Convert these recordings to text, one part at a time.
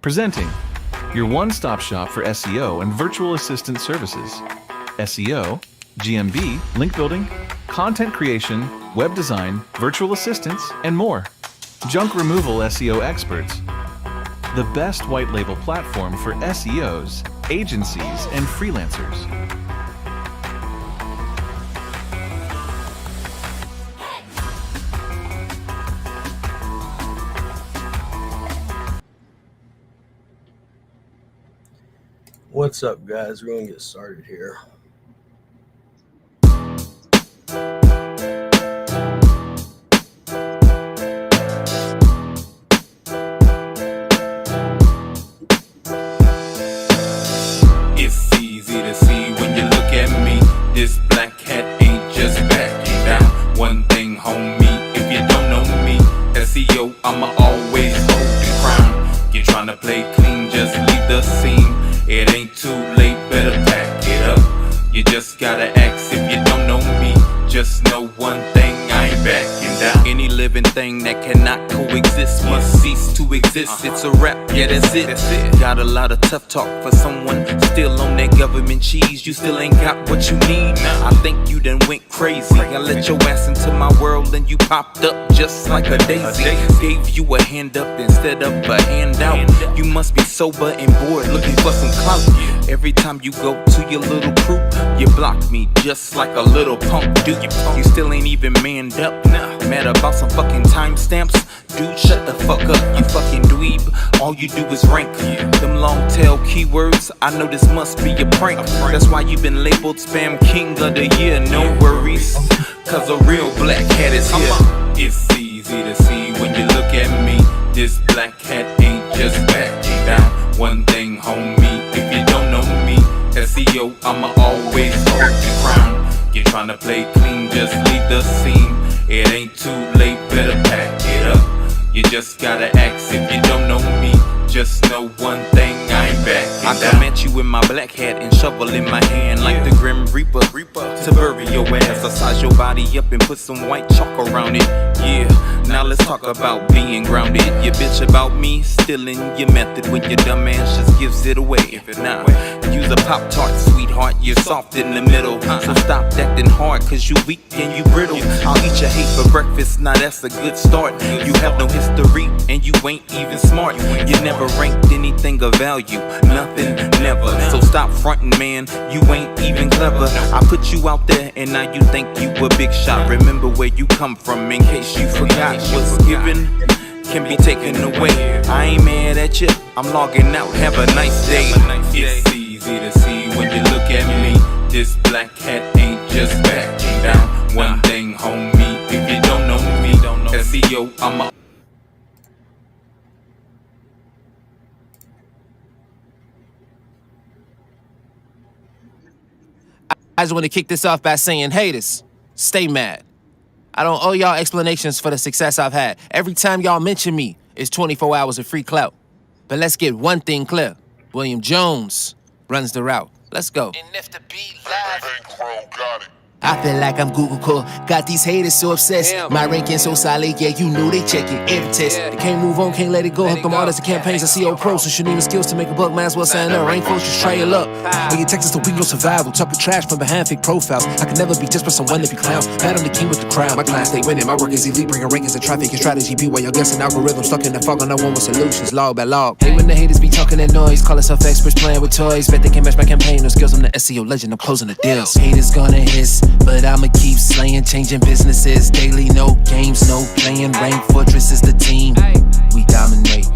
Presenting your one-stop shop for SEO and virtual assistant services. SEO, GMB, link building, content creation, web design, virtual assistants, and more. Junk removal SEO experts. The best white label platform for SEOs, agencies, and freelancers. What's up, guys? We're going to get started here. It's easy to see when you look at me. This black hat ain't just backing down. One thing, homie, if you don't know me, SEO, I'ma always hold the crown. You're trying to play clean, just leave the scene. It ain't too late, better pack it up. You just gotta ask if you don't know me. Just know one thing, I ain't backing down. Any living thing that cannot coexist must cease to exist. It's a rap, yeah, that's it. Got a lot of tough talk for someone still on that government cheese. You still ain't got what you need. I think you done went crazy. I let your ass into my world and you popped up just like a daisy. Gave you a hand up instead of a handout. You must be sober and bored, looking for some clout. Every time you go to your little crew, you block me just like a little punk dude. You still ain't even manned up. Mad about some fucking timestamps? Dude, shut the fuck up, you fucking dweeb. All you do is rank them long tail keywords. I know this must be a prank. That's why you've been labeled Spam King of the Year. No worries, cause a real black hat is here. It's easy to see when you look at me. This black hat ain't just backing down. One thing, homie, if you don't know me, SEO, I'ma always hold the crown. You're trying to play clean, just leave the scene. It ain't too late, better pack it up. You just gotta ask if you don't know me. Just know one thing, I ain't backing down. I come at you with my black hat and shovel in my hand like the Grim Reaper to bury your ass. I size your body up and put some white chalk around it. Yeah, now let's talk about being grounded. You bitch about me, stealing your method when your dumb ass just gives it away. Now, use a Pop-Tart, sweetheart, you're soft in the middle. So stop acting hard, cause you weak and you brittle. I'll eat your hate for breakfast, now that's a good start. You have no history and you ain't even smart. You never ranked anything of value, nothing, never. So stop fronting, man, you ain't even clever. I put you out there and now you think you a big shot. Remember where you come from in case you forgot. What's given can be taken away. I ain't mad at you, I'm logging out, have a nice day. It's easy to see when you look at me. This black hat ain't just backing down. One thing, homie, if you don't know me, SEO, I'ma I just want to kick this off by saying, haters, stay mad. I don't owe y'all explanations for the success I've had. Every time y'all mention me, it's 24 hours of free clout. But let's get one thing clear. William Jones runs the route. Let's go. And if the beat live, got it. I feel like I'm Google core. Got these haters so obsessed. My ranking so solid, yeah, you know they checking every test. They can't move on, can't let it go. Hook them artists and campaigns. I see old pros, so you need the skills to make a buck. Might as well sign up. Rank folks, just try your luck. When you text us to weak, no survival. Talking trash from behind fake profiles. I can never be just for someone to be clowns. Mad I'm the king with the crown. My clients stay winning. My work is elite, bringing rankings and traffic and strategy. Be while you're guessing algorithms stuck in the fog. On no one with solutions, log by log. Hey, when the haters be talking that noise, call us experts playing with toys. Bet they can match my campaign. No skills, I'm the SEO legend. I'm closing the deals. Haters gonna hiss, but I'ma keep slaying, changing businesses daily, no games, no playing. Rank Fortress is the team, we dominate.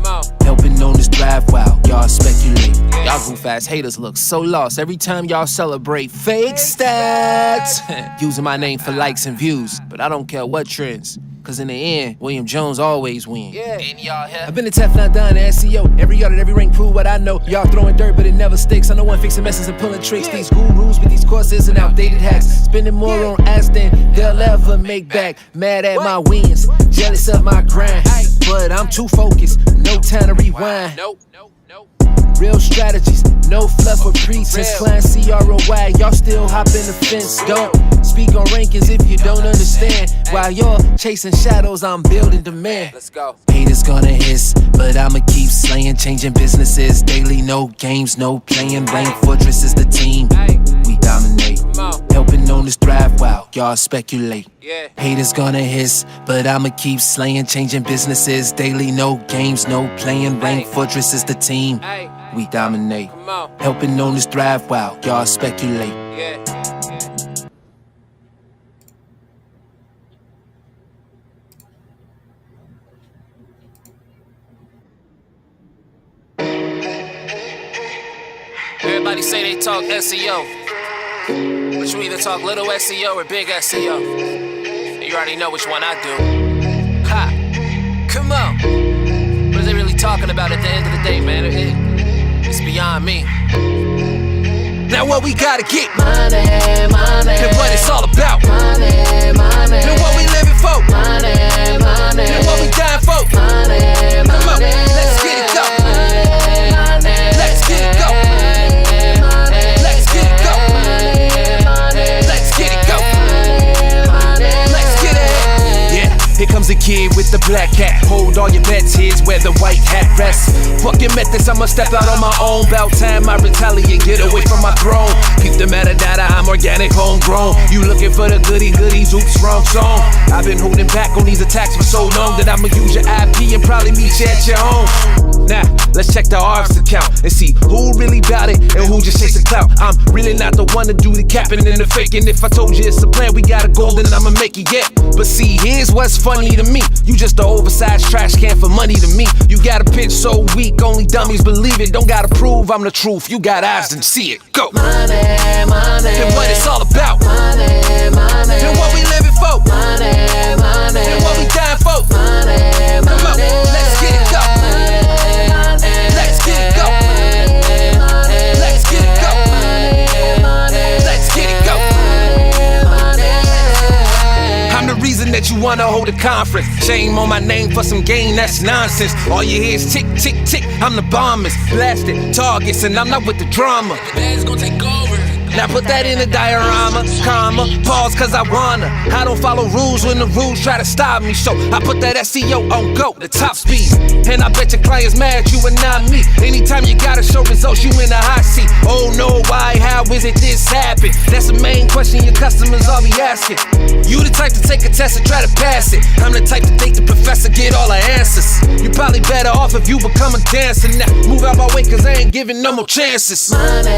Helping on this drive while y'all speculate. Y'all goof ass haters look so lost every time y'all celebrate fake stats. Using my name for likes and views, but I don't care what trends. Cause in the end, William Jones always win. I've been a Teflon Don to SEO. Every audit, every rank prove what I know. Y'all throwing dirt, but it never sticks. I know one fixing messes and pulling tricks. These gurus with these courses and outdated hacks. Spending more on ads than they'll ever make back. Mad at my wins, jealous of my grind. But I'm too focused, no time to rewind. Real strategies, no fluff or pretense. Client CROI, y'all still hopping the fence. Don't speak on rankings if you don't understand. While you're chasing shadows, I'm building demand. Let's go. Haters gonna hiss, but I'ma keep slaying. Changing businesses daily, no games, no playing. Blame Fortress is the team. We dominate. Helping owners thrive while y'all speculate. Haters gonna hiss, but I'ma keep slaying. Changing businesses daily, no games, no playing. Blame Fortress is the team. We dominate. Helping owners thrive while y'all speculate. Everybody say they talk SEO, but you either talk little SEO or big SEO. You already know which one I do. Ha! Come on! What are they really talking about at the end of the day, man? It's beyond me. Now what we gotta get? Money, money. And what it's all about? Money, money. And what we living for? Money, money. And what we dying for? Money, money. Come on, let's get it go. Money, money. Let's get it go. Let's get it go. Let's get it go. Let's get it. Yeah, here comes the kid with the black hat. Hold all your bets, here's where the white hat rests. Fucking methods, I'ma step out on my own. About time I retaliate, get away from my throne. Keep the metadata, I'm organic, homegrown. You looking for the goodies, oops, wrong song. I've been holding back on these attacks for so long that I'ma use your IP and probably meet you at your home. Now, let's check the ARPS account and see who really bout it and who just chasing clout. I'm really not the one to do the capping and the faking. If I told you it's a plan, we got a goal, then I'ma make it, yeah. But see, here's what's funny to me. You just an oversized trash can for money to me. You got a pitch so weak, only dummies believe it. Don't gotta prove I'm the truth, you got eyes and see it. Go! Money, money. And what it's all about? Money, money. And what we living for? Money, money. And what we dying for? Money, money. Come on, let's get it go. Let's get it go. Let's get it go. Let's get it go. I'm the reason that you wanna hold a conference. Shame on my name for some gain, that's nonsense. All you hear is tick, tick, tick. I'm the bombers, blasted targets, and I'm not with the drama. The band's gonna take over. Now put that in a diorama, comma, pause cause I wanna. I don't follow rules when the rules try to stop me. So I put that SEO on go, the top speed. And I bet your clients mad you and not me. Anytime you gotta show results, you in the hot seat. Oh no, why, how is it this happened? That's the main question your customers all be asking. You the type to take a test and try to pass it. I'm the type to think the professor get all the answers. You probably better off if you become a dancer. Now move out my way cause I ain't giving no more chances. Money,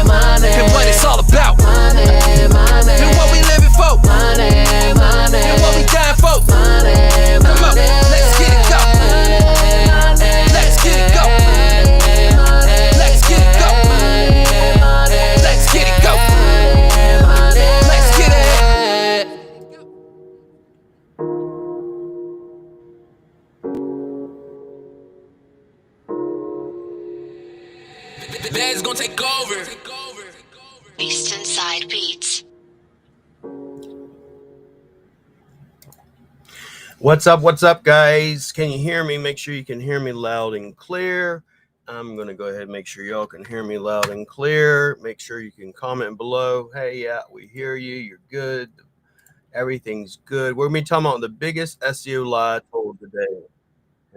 money. And what it's all about? Money, money. And what we living for? Money, money. And what we dying for? Money, money. Come on, let's get it go. Let's get it go. Let's get it go. Let's get it go. Let's get it. The band's gonna take over. Eastern Side Beats. What's up, guys? Can you hear me? Make sure you can hear me loud and clear. I'm going to go ahead and make sure y'all can hear me loud and clear. Make sure you can comment below. Hey, yeah, we hear you. You're good. Everything's good. We're going to be talking about the biggest SEO lie told today.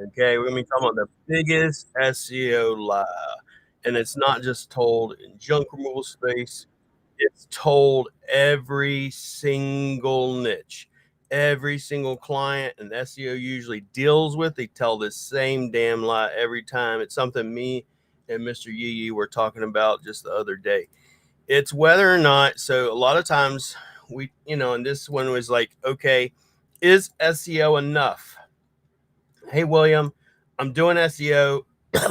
Okay, we're going to be talking about the biggest SEO lie. And it's not just told in junk removal space. It's told every single niche. Every single client an SEO usually deals with, they tell this same damn lie every time. It's something me and Mr. Yee were talking about just the other day. It's whether or not, so a lot of times we, and this one was like, okay, is SEO enough? Hey, William, I'm doing SEO.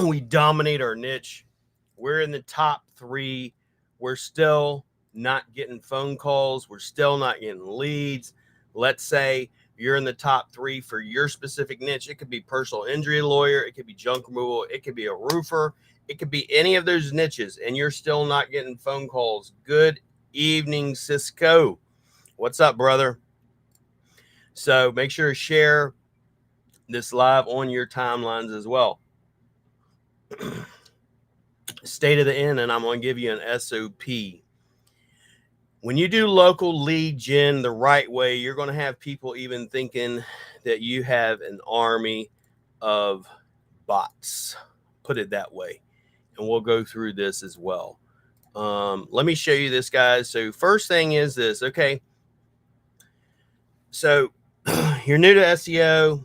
We dominate our niche. We're in the top 3. We're still not getting phone calls. We're still not getting leads. Let's say you're in the top 3 for your specific niche. It could be personal injury lawyer. It could be junk removal. It could be a roofer. It could be any of those niches, and you're still not getting phone calls. Good evening, Cisco. What's up, brother? So make sure to share this live on your timelines as well. stay to the end, and I'm going to give you an SOP. When you do local lead gen the right way, you're going to have people even thinking that you have an army of bots. Put it that way. And we'll go through this as well. Let me show you this, guys. So first thing is this. Okay. So you're new to SEO.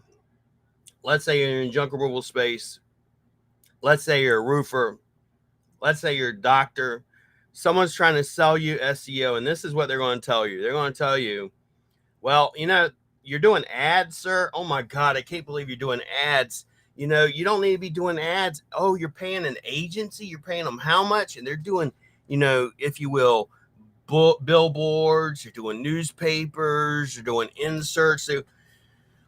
Let's say you're in junk removal space. Let's say you're a roofer. Let's say you're a doctor. Someone's trying to sell you SEO, and this is what they're going to tell you. They're going to tell you, well, you know, you're doing ads, sir. Oh my God, I can't believe you're doing ads. You know, you don't need to be doing ads. Oh, you're paying an agency. You're paying them how much? And they're doing, you know, if you will, billboards. You're doing newspapers. You're doing inserts. So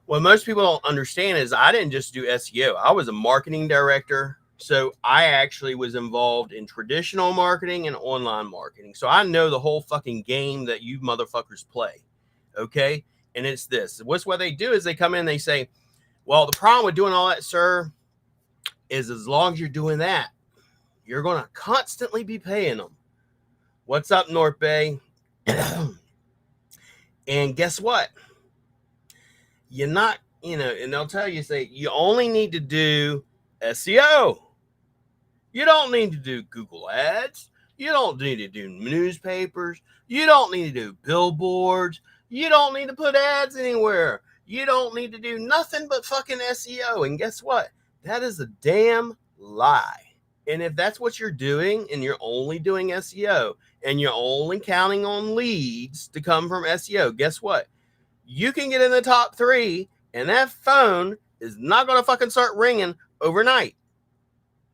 what most people don't understand is I didn't just do SEO. I was a marketing director. So I actually was involved in traditional marketing and online marketing. So I know the whole fucking game that you motherfuckers play. Okay. And it's this. What's what they do is they come in and they say, well, the problem with doing all that, sir, is as long as you're doing that, you're going to constantly be paying them. What's up, North Bay? And guess what? You're not, you know, and they'll tell you, say, you only need to do SEO. You don't need to do Google ads. You don't need to do newspapers. You don't need to do billboards. You don't need to put ads anywhere. You don't need to do nothing but fucking SEO. And guess what? That is a damn lie. And if that's what you're doing and you're only doing SEO and you're only counting on leads to come from SEO, guess what? You can get in the top 3 and that phone is not going to fucking start ringing overnight.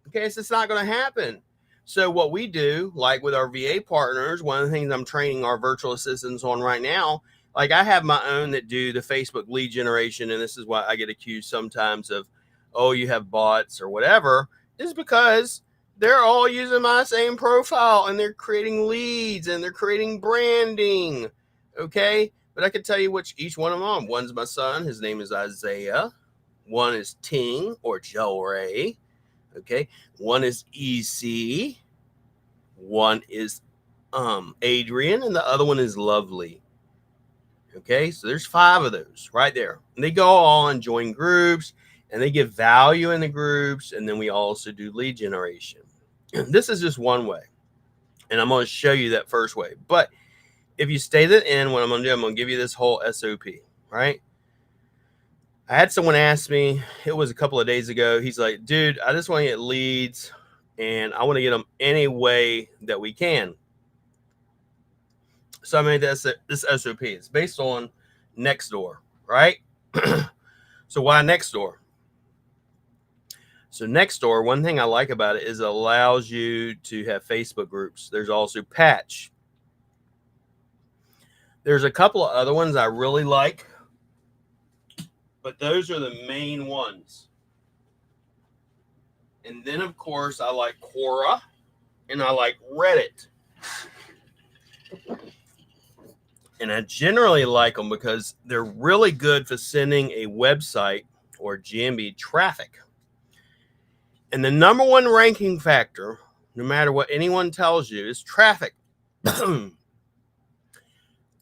Okay, so it's not going to happen. So what we do, like with our VA partners, one of the things I'm training our virtual assistants on right now, like I have my own that do the Facebook lead generation, and this is why I get accused sometimes of, oh, you have bots or whatever, is because they're all using my same profile and they're creating leads and they're creating branding. Okay, but I can tell you which each one of them are. One's my son, his name is Isaiah. One is Ting or Joe Ray. Okay, one is EC, one is Adrian, and the other one is Lovely. Okay, so there's 5 of those right there. And they go all and join groups, and they give value in the groups, and then we also do lead generation. This is just one way, and I'm going to show you that first way. But if you stay to the end, what I'm going to do, I'm going to give you this whole SOP, right? I had someone ask me, it was a couple of days ago. He's like, dude, I just want to get leads and I want to get them any way that we can. So I made this SOP. It's based on Nextdoor, right? So why Nextdoor? So Nextdoor, one thing I like about it is it allows you to have Facebook groups. There's also Patch. There's a couple of other ones I really like, but those are the main ones. And then, of course, I like Quora and I like Reddit. And I generally like them because they're really good for sending a website or GMB traffic. And the number one ranking factor, no matter what anyone tells you, is traffic.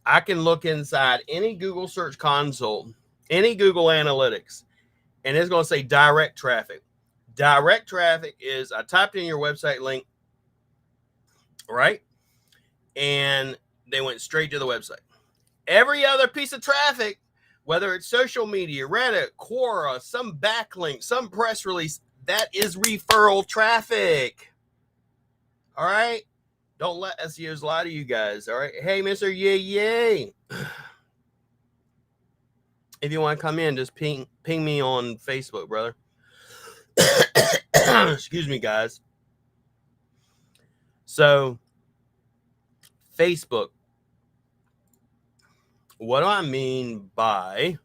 I can look inside any Google search console, any Google Analytics, and it's going to say direct traffic. Direct traffic is I typed in your website link, right? And they went straight to the website. Every other piece of traffic, whether it's social media, Reddit, Quora, some backlink, some press release, that is referral traffic. All right? Don't let SEOs lie to you guys. All right? Hey, Mr. Yay. If you want to come in, just ping me on Facebook, brother. Excuse me, guys. So, Facebook. What do I mean by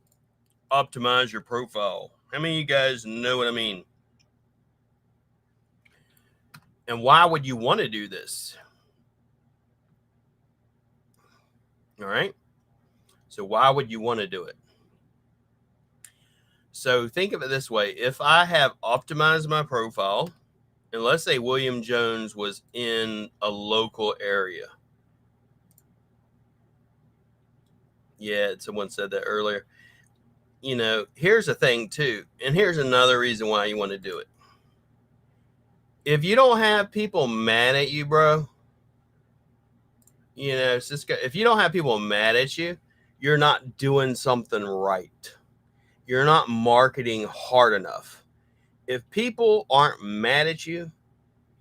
optimize your profile? How many of you guys know what I mean? And why would you want to do this? All right. So why would you want to do it? So think of it this way. If I have optimized my profile, And let's say William Jones was in a local area. Yeah, someone said that earlier. You know, here's the thing too, and here's another reason why you want to do it. If you don't have people mad at you, bro, you know, it's just, if you don't have people mad at you, you're not doing something right. You're not marketing hard enough. If people aren't mad at you,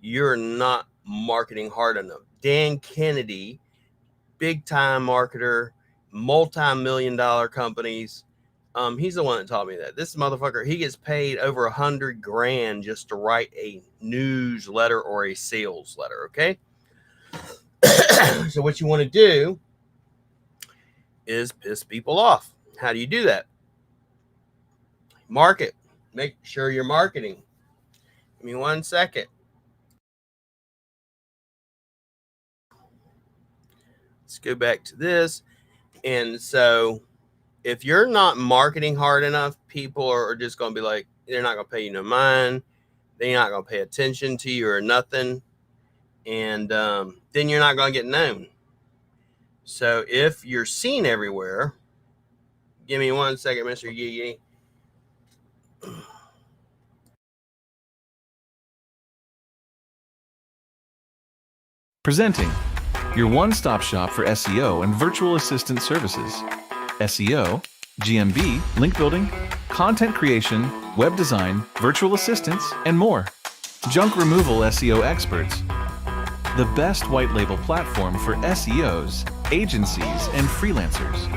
you're not marketing hard enough. Dan Kennedy, big time marketer, multi-million-dollar companies. He's the one that taught me that. This motherfucker, he gets paid over $100 grand just to write a newsletter or a sales letter. Okay. So what you want to do is piss people off. How do you do that? Market. Make sure you're marketing. Give me 1 second. Let's go back to this. And so if you're not marketing hard enough, people are just going to be like, they're not going to pay you no mind. They're not going to pay attention to you or nothing. And then you're not going to get known. So if you're seen everywhere, give me 1 second, Mr. Yee. Presenting your one-stop shop for SEO and virtual assistant services. SEO, GMB, link building, content creation, web design, virtual assistants, and more. Junk removal SEO experts. The best white label platform for SEOs, agencies, and freelancers.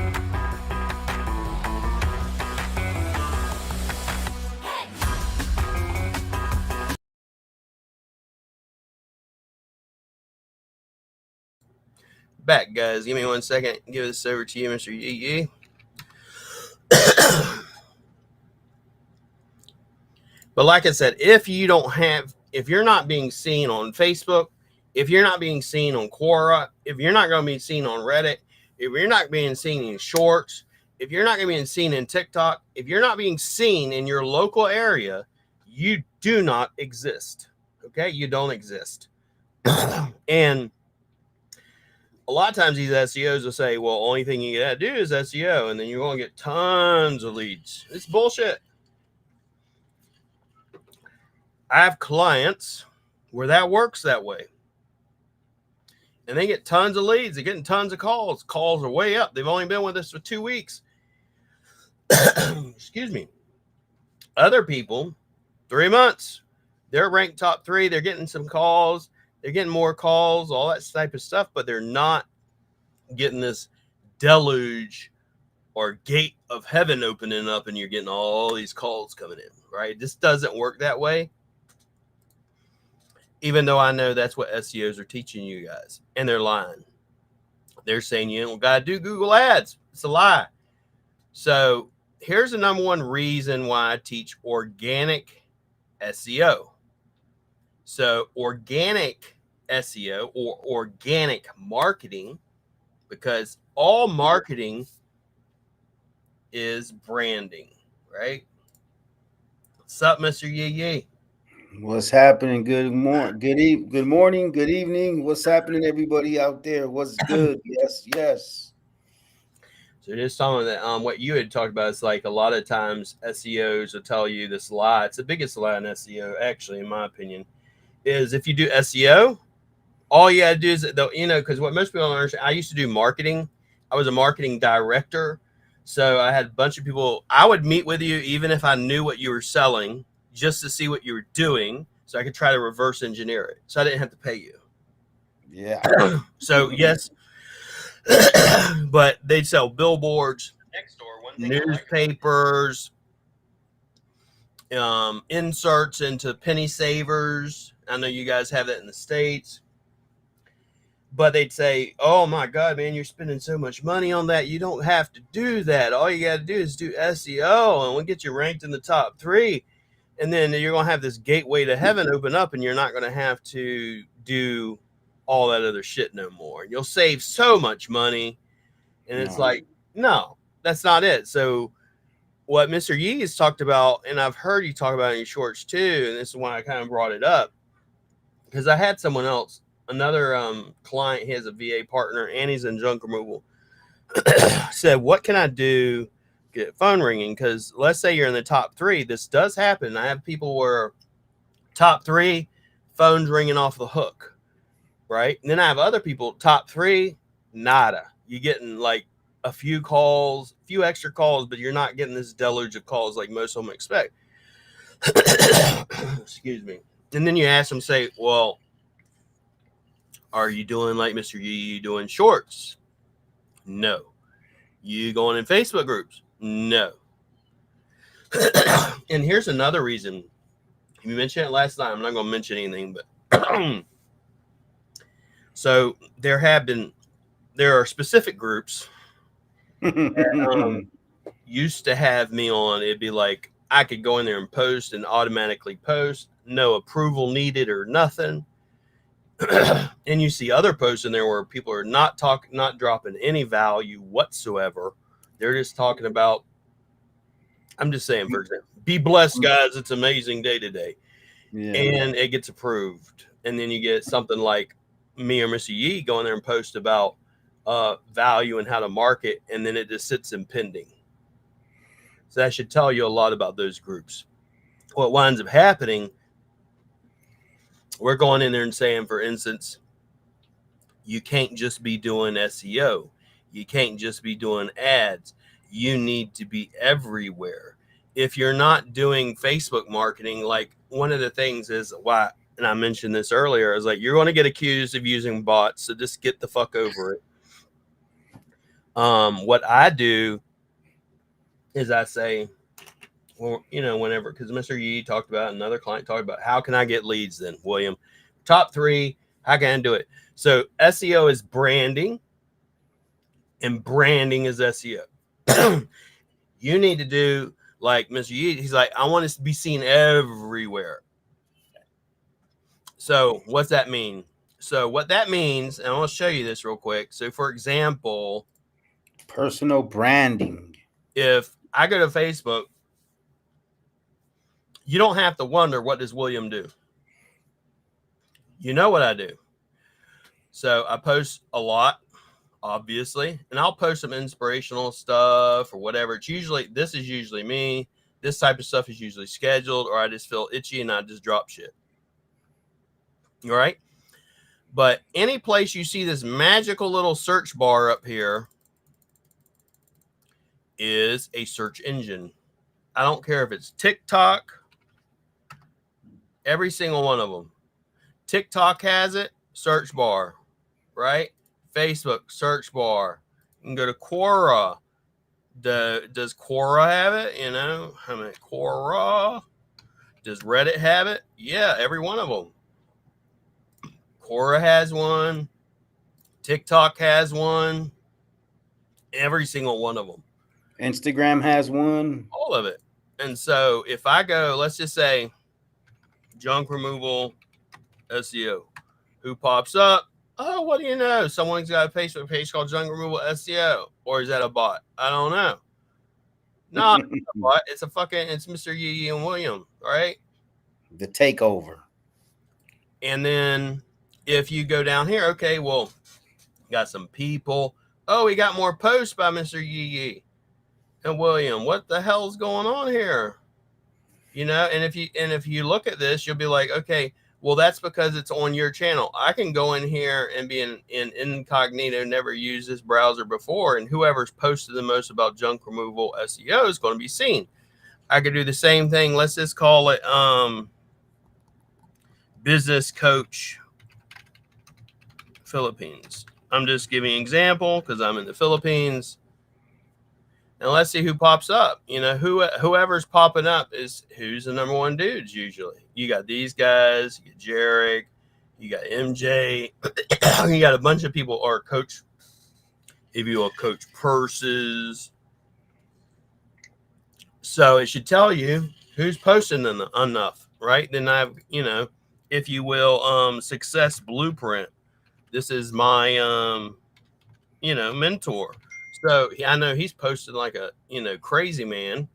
Back, guys. Give me 1 second. Give this over to you, Mr. Yee. But like I said, if you're not being seen on Facebook, if you're not being seen on Quora, if you're not going to be seen on Reddit, if you're not being seen in Shorts, if you're not going to be seen in TikTok, if you're not being seen in your local area, you do not exist. Okay? You don't exist. And a lot of times these SEOs will say, well, only thing you got to do is SEO, and then you're going to get tons of leads. It's bullshit. I have clients where that works that way. And they get tons of leads. They're getting tons of calls. Calls are way up. They've only been with us for 2 weeks. Excuse me. Other people, 3 months. They're ranked top 3. They're getting some calls. They're getting more calls, all that type of stuff, but they're not getting this deluge or gate of heaven opening up and you're getting all these calls coming in, right? This doesn't work that way. Even though I know that's what SEOs are teaching you guys, and they're lying. They're saying you don't got to do Google ads. It's a lie. So here's the number one reason why I teach organic SEO. So organic SEO or organic marketing, because all marketing is branding, right? What's up, Mr. Yee? What's happening? Good morning, good evening. What's happening, everybody out there? What's good? Yes. So just telling that what you had talked about is like a lot of times SEOs will tell you this lie. It's the biggest lie in SEO, actually, in my opinion, is if you do SEO, all you got to do is, because what most people don't understand, I used to do marketing. I was a marketing director. So I had a bunch of people. I would meet with you even if I knew what you were selling, just to see what you were doing, so I could try to reverse engineer it. So I didn't have to pay you. Yeah. So yes, but they'd sell billboards, newspapers, inserts into penny savers. I know you guys have that in the States. But they'd say, oh my God, man, you're spending so much money on that. You don't have to do that. All you got to do is do SEO, and we'll get you ranked in the top 3. And then you're going to have this gateway to heaven open up, and you're not going to have to do all that other shit no more. You'll save so much money. And it's like, no, that's not it. So what Mr. Yee has talked about, and I've heard you talk about in your shorts too, and this is why I kind of brought it up, because I had someone else, another client, he has a VA partner and he's in junk removal, said, what can I do to get phone ringing? Because let's say you're in the top 3. This does happen. I have people where top 3, phones ringing off the hook, right? And then I have other people, top 3, nada. You're getting like a few calls, a few extra calls, but you're not getting this deluge of calls like most of them expect. Excuse me. And then you ask them, say, well, are you doing like Mr. Yee? You doing shorts? No. You going in Facebook groups? No. And here's another reason. You mentioned it last time. I'm not going to mention anything, but so there are specific groups that, used to have me on. It'd be like I could go in there and post and automatically post, no approval needed or nothing. And you see other posts in there where people are not dropping any value whatsoever. They're just talking about, I'm just saying, for example, be blessed, guys. It's an amazing day today. Yeah. And it gets approved. And then you get something like me or Mr. Yee going there and post about value and how to market. And then it just sits in pending. So that should tell you a lot about those groups. What winds up happening, we're going in there and saying, for instance, you can't just be doing SEO. You can't just be doing ads. You need to be everywhere. If you're not doing Facebook marketing, like one of the things is why, and I mentioned this earlier, is like you're going to get accused of using bots. So just get the fuck over it. What I do is I say, well, whenever, because Mr. Yee talked about, another client talked about, how can I get leads then, William? Top 3, how can I do it? So SEO is branding, and branding is SEO. You need to do like Mr. Yee. He's like, I want us to be seen everywhere. So what's that mean? So what that means, and I'll show you this real quick. So for example, personal branding. If I go to Facebook, you don't have to wonder, what does William do? You know what I do. So I post a lot, obviously, and I'll post some inspirational stuff or whatever. This is usually me. This type of stuff is usually scheduled, or I just feel itchy and I just drop shit. All right. But any place you see this magical little search bar up here is a search engine. I don't care if it's TikTok, every single one of them. TikTok has it, search bar, right? Facebook, search bar. You can go to Quora. Does Quora have it? I mean, Quora. Does Reddit have it? Yeah, every one of them. Quora has one. TikTok has one. Every single one of them. Instagram has one. All of it. And so if I go, let's just say junk removal SEO, who pops up? Oh, what do you know? Someone's got a Facebook page called junk removal SEO. Or is that a bot? I don't know. No, it's a bot. It's Mr. Yee and William, right? The takeover. And then if you go down here, okay, well, got some people. Oh, we got more posts by Mr. Yee and William. What the hell's going on here? And if you look at this, you'll be like, okay, well, that's because it's on your channel. I can go in here and be in incognito, never used this browser before, and whoever's posted the most about junk removal SEO is going to be seen. I could do the same thing. Let's just call it business coach Philippines. I'm just giving an example because I'm in the Philippines. And let's see who pops up. Whoever's popping up is who's the number one dudes usually. You got these guys, you got Jarek, you got MJ, you got a bunch of people, or coach, if you will, coach purses. So it should tell you who's posting enough, right? Then I've, if you will, success blueprint. This is my, mentor. So I know he's posted like a, crazy man.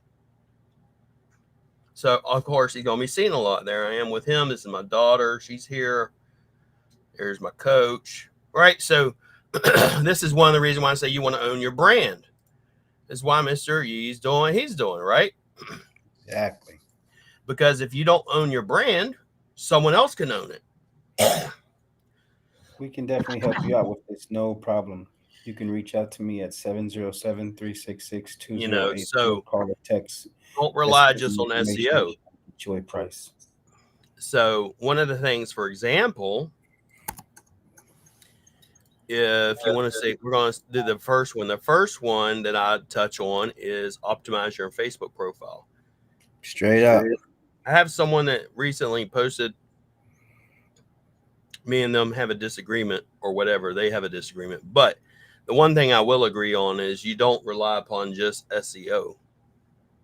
So of course he's going to be seen a lot. There I am with him. This is my daughter. She's here. There's my coach, right? So this is one of the reasons why I say you want to own your brand. This is why Mr. Yee's doing what he's doing, right? Exactly. Because if you don't own your brand, someone else can own it. We can definitely help you out with this. No problem. You can reach out to me at 707-366-2082. You know, so call or text. don't rely just on SEO. Joy price. So one of the things, for example, if you want to say, we're going to do the first one. The first one that I touch on is optimize your Facebook profile. Straight up. I have someone that recently posted, me and them have a disagreement or whatever. They have a disagreement. But the one thing I will agree on is you don't rely upon just SEO.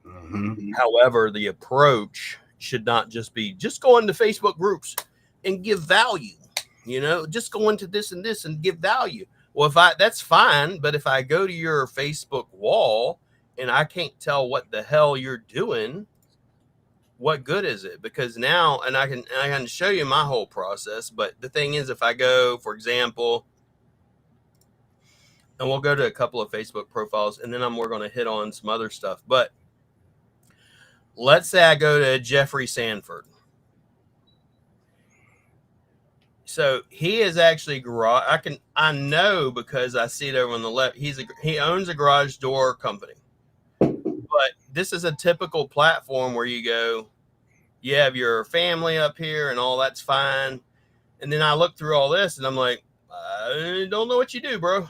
Mm-hmm. However, the approach should not just be just go into Facebook groups and give value. You know, just go into this and this and give value. Well, that's fine. But if I go to your Facebook wall and I can't tell what the hell you're doing, what good is it? Because now, and I can show you my whole process. But the thing is, if I go, for example, and we'll go to a couple of Facebook profiles, and then we're going to hit on some other stuff. But let's say I go to Jeffrey Sanford. So he is actually garage. I know because I see it over on the left. He owns a garage door company. But this is a typical platform where you go, you have your family up here and all that's fine. And then I look through all this and I'm like, I don't know what you do, bro.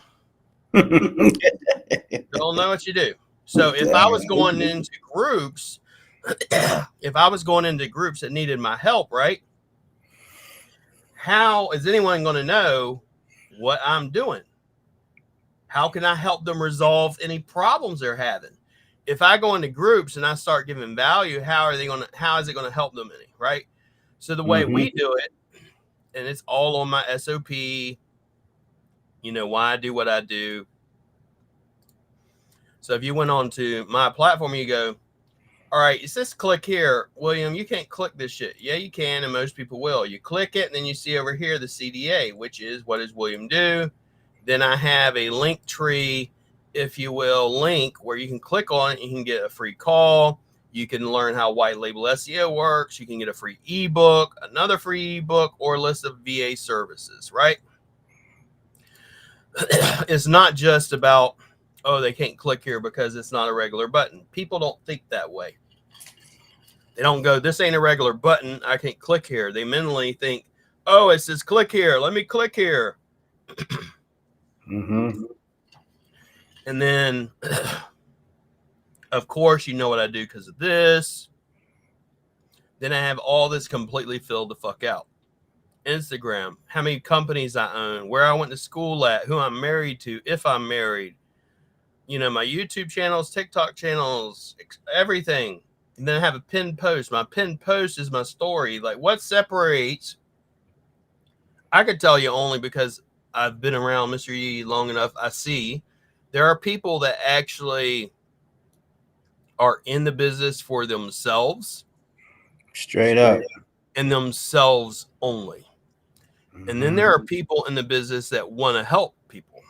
Don't know what you do. So if I was going into groups, that needed my help, right? How is anyone going to know what I'm doing? How can I help them resolve any problems they're having? If I go into groups and I start giving value, how is it going to help them any, right? So the way we do it, and it's all on my SOP, you know, why I do what I do. So if you went on to my platform, you go, all right, it says click here. William, you can't click this shit. Yeah, you can, and most people will. You click it, and then you see over here the CDA, which is what does William do? Then I have a link tree, if you will, link where you can click on it. You can get a free call. You can learn how white label SEO works. You can get a free ebook, another free ebook, or a list of VA services, right? It's not just about, oh, they can't click here because it's not a regular button. People don't think that way. They don't go, this ain't a regular button. I can't click here. They mentally think, oh, it says click here. Let me click here. Mm-hmm. And then, of course, you know what I do because of this. Then I have all this completely filled the fuck out. Instagram, how many companies I own, where I went to school at, who I'm married to, if I'm married. You know, my YouTube channels, TikTok channels, everything. And then I have a pinned post. My pinned post is my story. Like, what separates? I could tell you only because I've been around Mr. Yee long enough. I see there are people that actually are in the business for themselves. Straight up. And themselves only. And then there are people in the business that want to help people.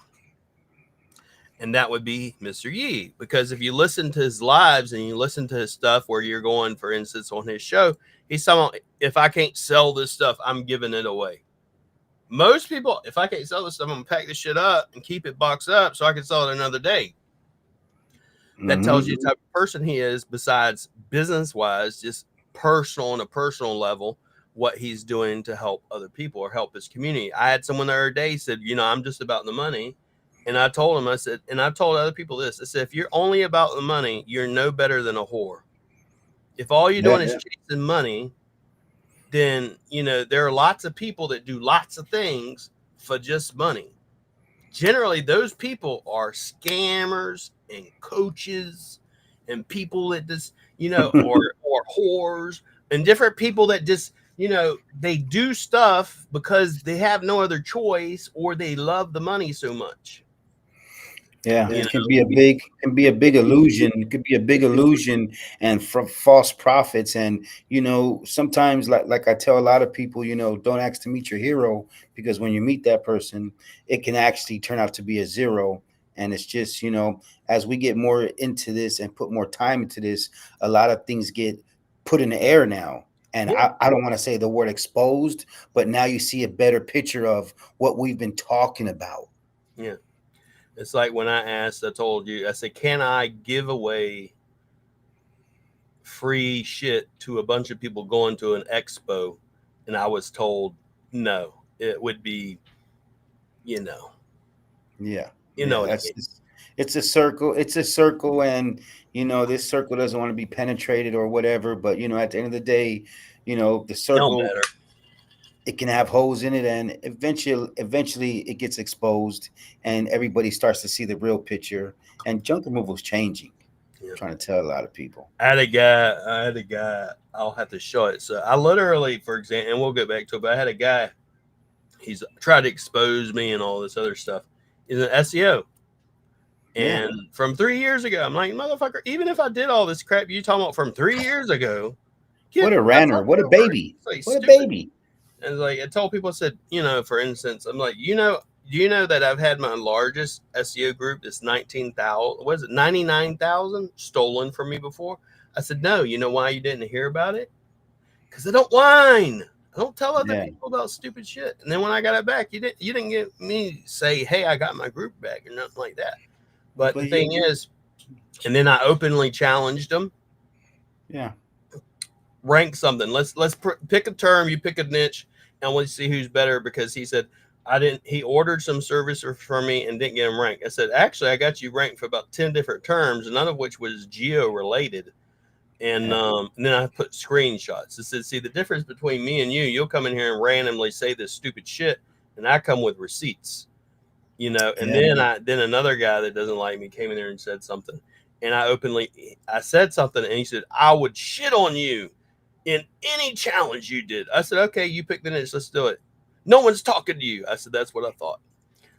And that would be Mr. Yee. Because if you listen to his lives and you listen to his stuff where you're going, for instance, on his show, he's talking, if I can't sell this stuff, I'm giving it away. Most people, if I can't sell this stuff, I'm going to pack this shit up and keep it boxed up so I can sell it another day. That tells you the type of person he is, besides business-wise, just personal on a personal level, what he's doing to help other people or help his community. I had someone the other day said, you know, I'm just about the money. And I told him, I said, and I told other people this, I said, if you're only about the money, you're no better than a whore. If all you're doing is chasing money, then, you know, there are lots of people that do lots of things for just money. Generally, those people are scammers and coaches and people that just, you know, or whores and different people that just, you know, they do stuff because they have no other choice or they love the money so much. Yeah, You it can know, be a big illusion. It could be a big illusion and from false prophets. And sometimes, like I tell a lot of people, don't ask to meet your hero, because when you meet that person, it can actually turn out to be a zero. And it's just, as we get more into this and put more time into this, a lot of things get put in the air now. And yeah, I don't want to say the word exposed, but now you see a better picture of what we've been talking about. yeah. It's like when I told you, I said, can I give away free shit to a bunch of people going to an expo? And I was told no. It would be, you know, Yeah, you know yeah, what I that's mean. it's a circle. It's a circle, and this circle doesn't want to be penetrated or whatever. But at the end of the day, the No circle, matter. it can have holes in it, and eventually it gets exposed, and everybody starts to see the real picture. And junk removal is changing. Yeah. I'm trying to tell a lot of people. I had a guy, I'll have to show it. So I literally, for example, and we'll get back to it, but I had a guy, he's tried to expose me and all this other stuff. He's an SEO. Yeah, And from 3 years ago, I'm like, motherfucker, even if I did all this crap you talking about from 3 years ago, what get a the fuck ranter! What a over it. baby! It's like What a stupid. baby! And like I told people, I said, for instance, I'm like, do you know that I've had my largest SEO group that's 19,000, what is it, 99,000 stolen from me before? I said, no, you know why you didn't hear about it? Because I don't whine. I don't tell other Yeah, people about stupid shit. And then when I got it back, you didn't get me say, hey, I got my group back or nothing like that. But the but thing is, and then I openly challenged them, yeah, rank something. Let's pick a term, you pick a niche, and we'll see who's better. Because he said he ordered some services from me and didn't get him ranked. I said, actually, I got you ranked for about 10 different terms, none of which was geo related. And, yeah, and then I put screenshots. I said, see, the difference between me and you'll come in here and randomly say this stupid shit, and I come with receipts. And yeah. then another guy that doesn't like me came in there and said something, and I said something, and he said, I would shit on you in any challenge you did. I said, okay, you pick the niche, let's do it. No one's talking to you. I said, that's what I thought.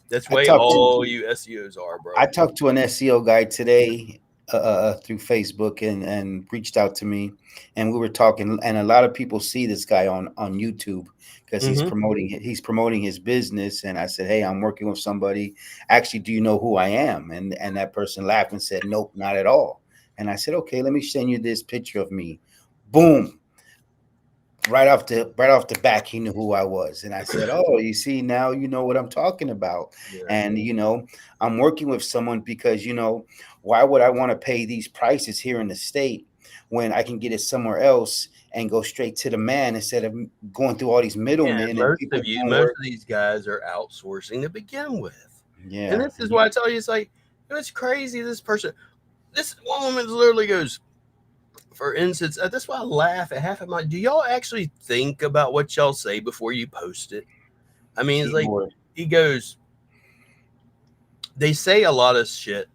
That's I way talked to all you SEOs are, I bro. talked to an SEO guy today through Facebook, and reached out to me, and we were talking. And a lot of people see this guy on YouTube because Mm-hmm. he's promoting his business. And I said, hey, I'm working with somebody. Actually, do you know who I am? And that person laughed and said, nope, not at all. And I said, okay, let me send you this picture of me. Boom. Right off the back, he knew who I was. And I said, oh, you see, now you know what I'm talking about. Yeah. And I'm working with someone because why would I want to pay these prices here in the state when I can get it somewhere else and go straight to the man instead of going through all these And middlemen and people doing most work. of these guys are outsourcing to begin with. And Yeah, this is why I tell you, it's like, it's crazy. This one woman literally goes, for instance, that's why I laugh at half of my. Do y'all actually think about what y'all say before you post it? I mean, it's like, keyboard. he goes, they say a lot of shit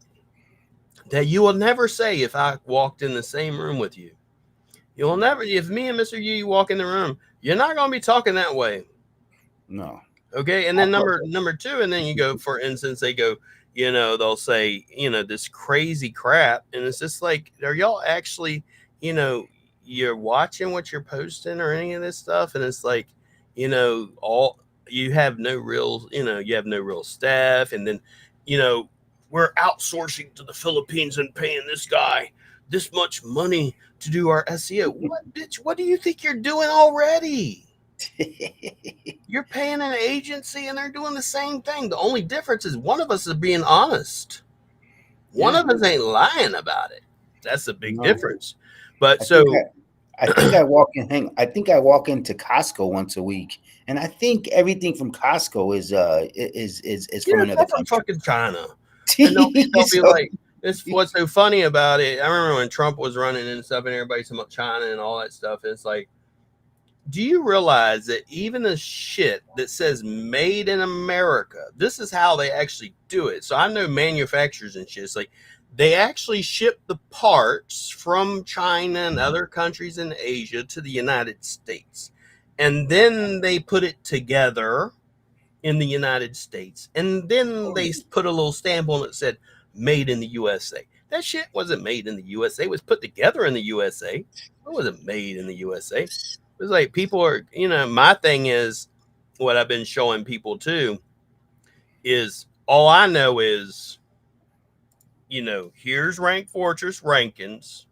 that you will never say if I walked in the same room with you. You'll never, if me and Mr. Yu walk in the room, you're not going to be talking that way. No. Okay. And then number two, and then you go, for instance, they go, they'll say, this crazy crap. And it's just like, are y'all actually, you're watching what you're posting or any of this stuff? And it's like, all you have no real, you have no real staff. And then, we're outsourcing to the Philippines and paying this guy this much money to do our SEO. What, bitch? What do you think you're doing already? You're paying an agency and they're doing the same thing. The only difference is one of us is being honest. One Yeah. of us ain't lying about it. That's a big No. difference. But I so think I walk into Costco once a week, and I think everything from Costco is from it's another all from country. fucking China. And they'll be So- like, this what's so funny about it. I remember when Trump was running and stuff, and everybody's talking about China and all that stuff. And it's like, do you realize that even the shit that says made in America, this is how they actually do it? So I know manufacturers and shit. It's like they actually ship the parts from China and other countries in Asia to the United States. And then they put it together in the United States. And then they put a little stamp on it that said made in the USA. That shit wasn't made in the USA. It was put together in the USA. It wasn't made in the USA. It was like people are, my thing is what I've been showing people too is all I know is, here's Rank Fortress rankings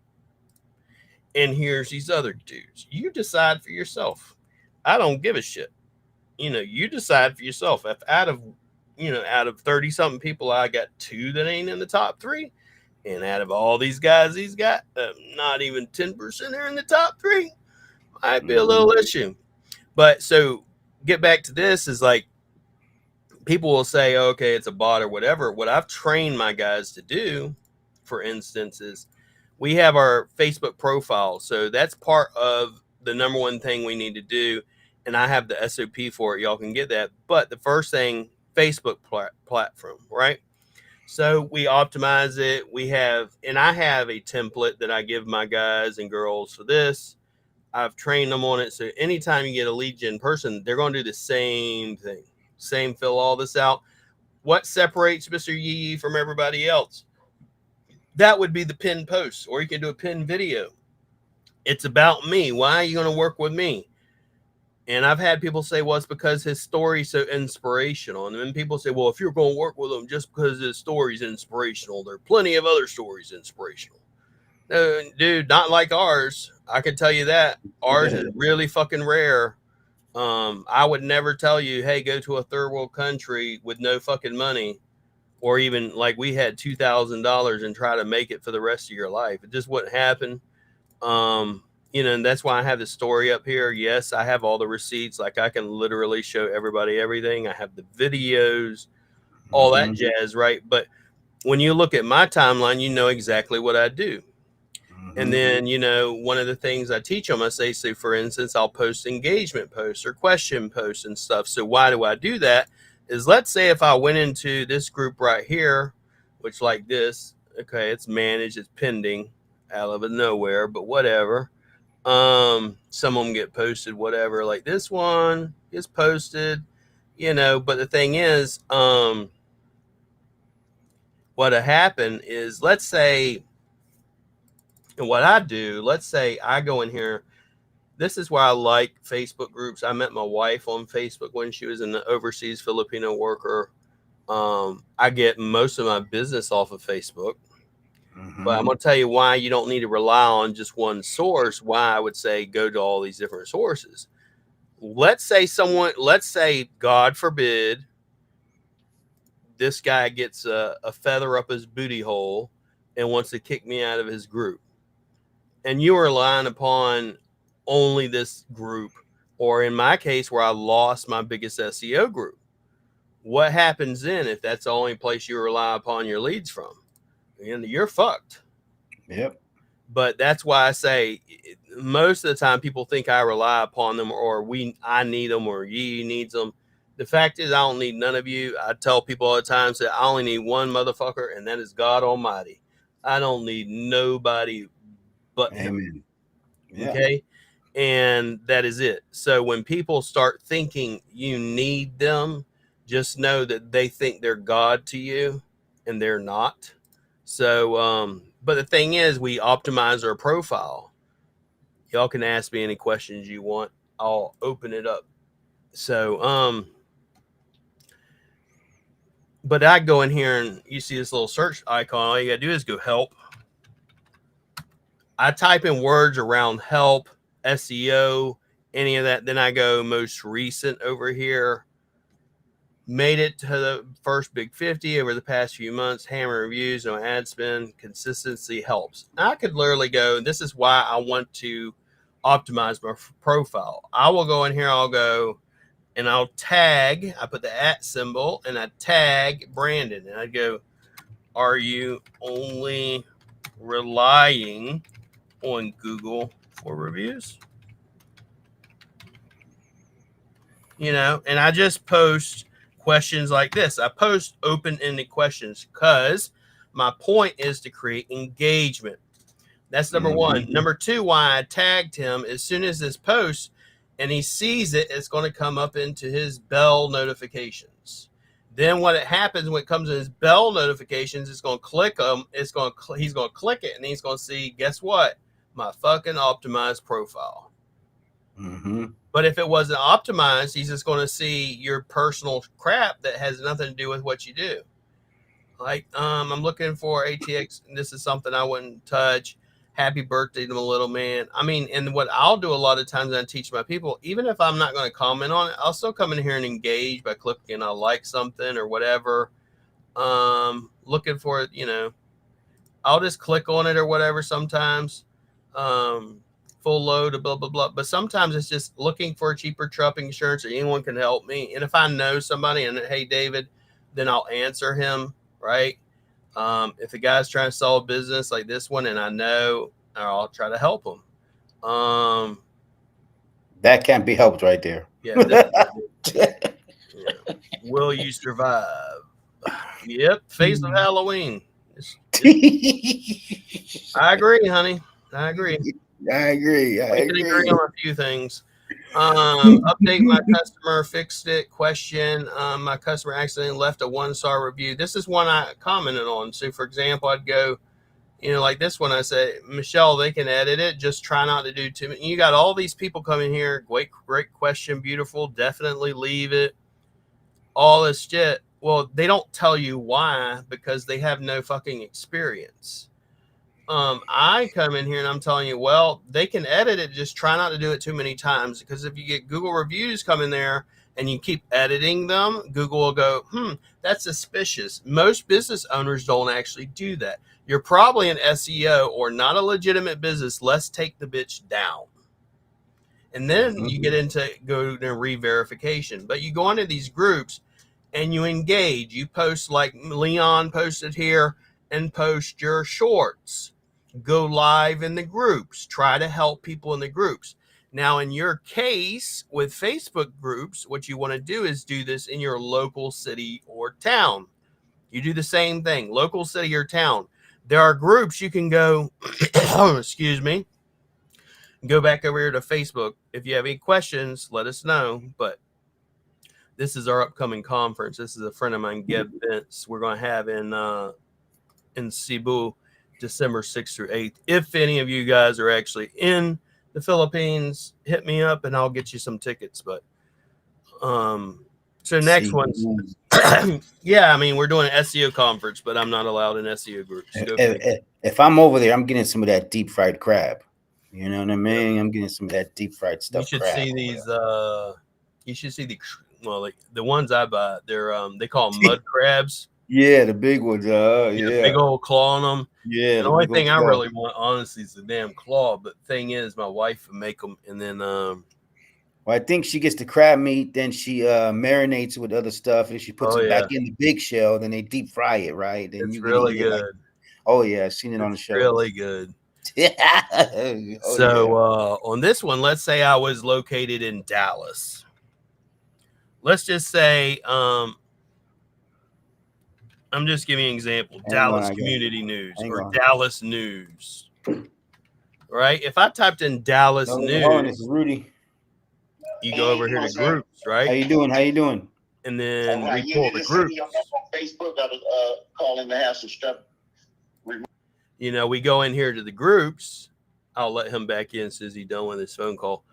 and here's these other dudes. You decide for yourself. I don't give a shit. You decide for yourself. If out of 30 something people, I got 2 that ain't in the top 3. And out of all these guys he's got, not even 10% are in the top 3. Might be a little issue. But so get back to this is like, people will say, okay, it's a bot or whatever. What I've trained my guys to do, for instance, is we have our Facebook profile. So that's part of the number one thing we need to do. And I have the SOP for it. Y'all can get that. But the first thing, Facebook platform, right? So we optimize it. I have a template that I give my guys and girls for this. I've trained them on it. So anytime you get a lead gen person, they're going to do the same thing. Fill all this out. What separates Mr. Yee from everybody else? That would be the pinned post, or you can do a pinned video. It's about me. Why are you going to work with me? And I've had people say, well, it's because his story's so inspirational. And then people say, well, if you're going to work with him just because his story's inspirational, there are plenty of other stories inspirational. No, dude, not like ours. I can tell you that. Ours is really fucking rare. I would never tell you, hey, go to a third world country with no fucking money, or even like we had $2,000 and try to make it for the rest of your life. It just wouldn't happen. And that's why I have the story up here. Yes, I have all the receipts. Like I can literally show everybody everything. I have the videos, all that jazz, right? But when you look at my timeline, you know exactly what I do. And then, one of the things I teach them, I say, so for instance, I'll post engagement posts or question posts and stuff. So why do I do that? Is let's say if I went into this group right here, which like this, okay, it's managed, it's pending out of nowhere, but whatever. Some of them get posted, whatever, like this one is posted, but the thing is, what'll happen is, let's say, and what I do, let's say I go in here. This is why I like Facebook groups. I met my wife on Facebook when she was an overseas Filipino worker. I get most of my business off of Facebook. But I'm going to tell you why you don't need to rely on just one source, why I would say go to all these different sources. Let's say, God forbid, this guy gets a feather up his booty hole and wants to kick me out of his group. And you are relying upon only this group, or in my case, where I lost my biggest SEO group. What happens then if that's the only place you rely upon your leads from? And you're fucked. Yep. But that's why I say most of the time people think I rely upon them, or I need them, or Yee needs them. The fact is, I don't need none of you. I tell people all the time that I only need one motherfucker, and that is God Almighty. I don't need nobody but him. Yeah. Okay. And that is it. So when people start thinking you need them, just know that they think they're God to you, and they're not. So, but the thing is, we optimize our profile. Y'all can ask me any questions you want. I'll open it up. So, but I go in here and you see this little search icon. All you gotta do is go help. I type in words around help, SEO, any of that. Then I go most recent over here. Made it to the first big 50 over the past few months. Hammer reviews, no ad spend. Consistency helps. I could literally go, this is why I want to optimize my profile. I will go in here, I'll go and I'll tag, I put the @ symbol and I tag Brandon. And I go, are you only relying on Google for reviews? And I just post questions like this. I post open-ended questions because my point is to create engagement. That's number one. Number two, why I tagged him, as soon as this post and he sees it, it's going to come up into his bell notifications. Then what it happens when it comes to his bell notifications, it's going to click them. He's going to click it, and he's going to see, guess what? My fucking optimized profile. Mm-hmm. But if it wasn't optimized, he's just going to see your personal crap that has nothing to do with what you do. Like, I'm looking for ATX, and this is something I wouldn't touch. Happy birthday to my little man. I mean, and what I'll do a lot of times, I teach my people, even if I'm not going to comment on it, I'll still come in here and engage by clicking I like something or whatever. Looking for it, I'll just click on it or whatever sometimes. Full load of blah, blah, blah. But sometimes it's just looking for a cheaper truck insurance or anyone can help me. And if I know somebody and, hey, David, then I'll answer him, right? If the guy's trying to sell a business like this one and I know, I'll try to help him. That can't be helped right there. Yeah. Will you survive? Yep. Face of Halloween. I agree, honey. I agree. I agree. We can agree on a few things. Update my customer, fixed it, question. My customer accidentally left a 1-star review. This is one I commented on. So, for example, I'd go, like this one, I say, Michelle, they can edit it. Just try not to do too many. You got all these people coming here. Great question. Beautiful. Definitely leave it. All this shit. Well, they don't tell you why because they have no fucking experience. I come in here and I'm telling you, well, they can edit it. Just try not to do it too many times because if you get Google reviews coming there and you keep editing them, Google will go, that's suspicious. Most business owners don't actually do that. You're probably an SEO or not a legitimate business. Let's take the bitch down. And then you get into go to re-verification. But you go into these groups and you engage. You post like Leon posted here and post your shorts. Go live in the groups. Try to help people in the groups. Now, in your case with Facebook groups, what you want to do is do this in your local city or town. You do the same thing, local city or town. There are groups you can go, excuse me, go back over here to Facebook. If you have any questions, let us know. But this is our upcoming conference. This is a friend of mine, Geb Vince. We're going to have in Cebu, December 6th through 8th. If any of you guys are actually in the Philippines, hit me up and I'll get you some tickets. But so next one's yeah, I mean we're doing an SEO conference, but I'm not allowed in SEO groups. If I'm over there, I'm getting some of that deep fried crab. You know what I mean? Yeah. I'm getting some of that deep fried stuff. You should see these. You should see the ones I buy. They're they call them mud crabs. Yeah, the big ones. Yeah, big old claw on them. Yeah. The only thing I really want, honestly, is the damn claw. But the thing is, my wife would make them, and then well, I think she gets the crab meat, then she marinates it with other stuff, and she puts it back in the big shell. Then they deep fry it, right? And it's really good. I've seen it on the show. Really good. On this one, let's say I was located in Dallas. Let's just say, I'm just giving you an example. Dallas Community News or Dallas News. Right? If I typed in Dallas News, this is Rudy. You go over here to groups, right? How you doing? And then we pull the groups. Facebook, I was calling to have some stuff. We go in here to the groups. I'll let him back in as he's done with his phone call.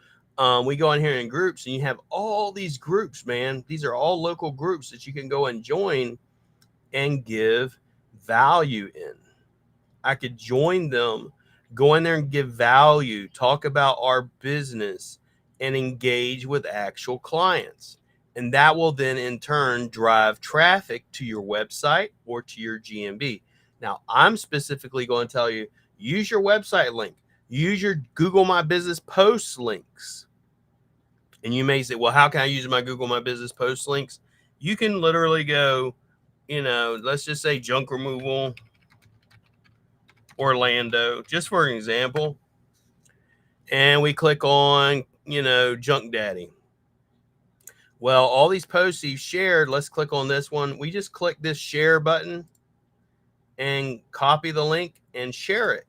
We go in here in groups, and you have all these groups, man. These are all local groups that you can go and join and give value in. I could join them, go in there and give value, talk about our business, and engage with actual clients. And that will then in turn drive traffic to your website or to your GMB. Now, I'm specifically going to tell you, use your website link, use your Google My Business post links. And you may say, well, how can I use my Google My Business post links? You can literally go, let's just say junk removal, Orlando, just for an example. And we click on, Junk Daddy. Well, all these posts you've shared, let's click on this one. We just click this share button and copy the link and share it.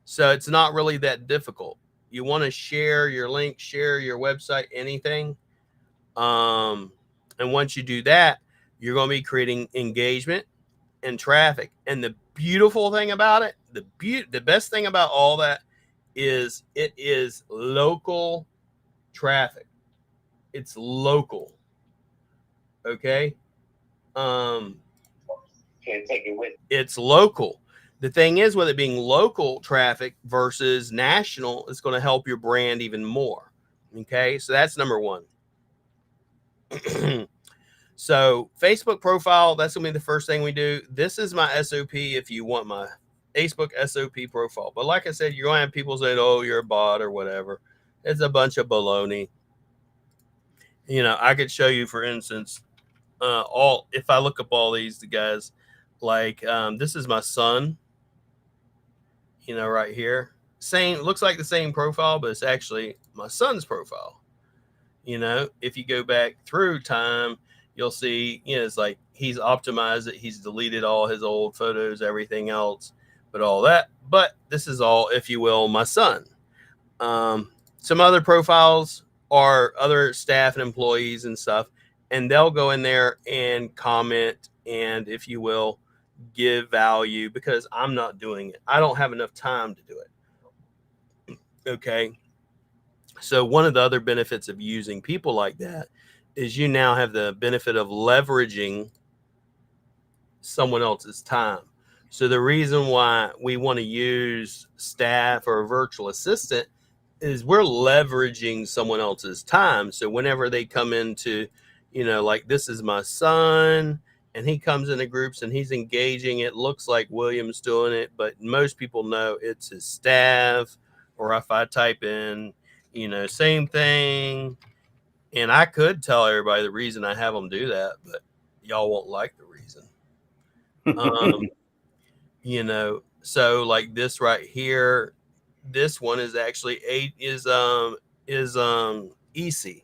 So it's not really that difficult. You want to share your link, share your website, anything. And once you do that, You're going to be creating engagement and traffic. And the beautiful thing about it, the best thing about all that is it is local traffic. It's local. Okay. Can't take it with. It's local. The thing is, with it being local traffic versus national, it's going to help your brand even more. Okay. So that's number one. So Facebook profile, that's going to be the first thing we do. This is my SOP if you want my Facebook SOP profile. But like I said, you're going to have people saying, oh, you're a bot or whatever. It's a bunch of baloney. You know, I could show you, for instance, if I look up all these, the guys, like this is my son, you know, right here. Looks like the same profile, but it's actually my son's profile. You know, if you go back through time, you'll see, you know, it's like he's optimized it. He's deleted all his old photos, everything else, but all that. But this is all, if you will, my son. Some other profiles are other staff and employees and stuff, and they'll go in there and comment and, if you will, give value, because I'm not doing it. I don't have enough time to do it. Okay. So one of the other benefits of using people like that is you now have the benefit of leveraging someone else's time. So the reason why we want to use staff or a virtual assistant is we're leveraging someone else's time. So whenever they come into, you know, like this is my son, and he comes into groups and he's engaging, it looks like William's doing it, but most people know it's his staff. Or if I type in, you know, same thing, and I could tell everybody the reason I have them do that, but y'all won't like the reason. You know, so like this right here, this one is actually EC.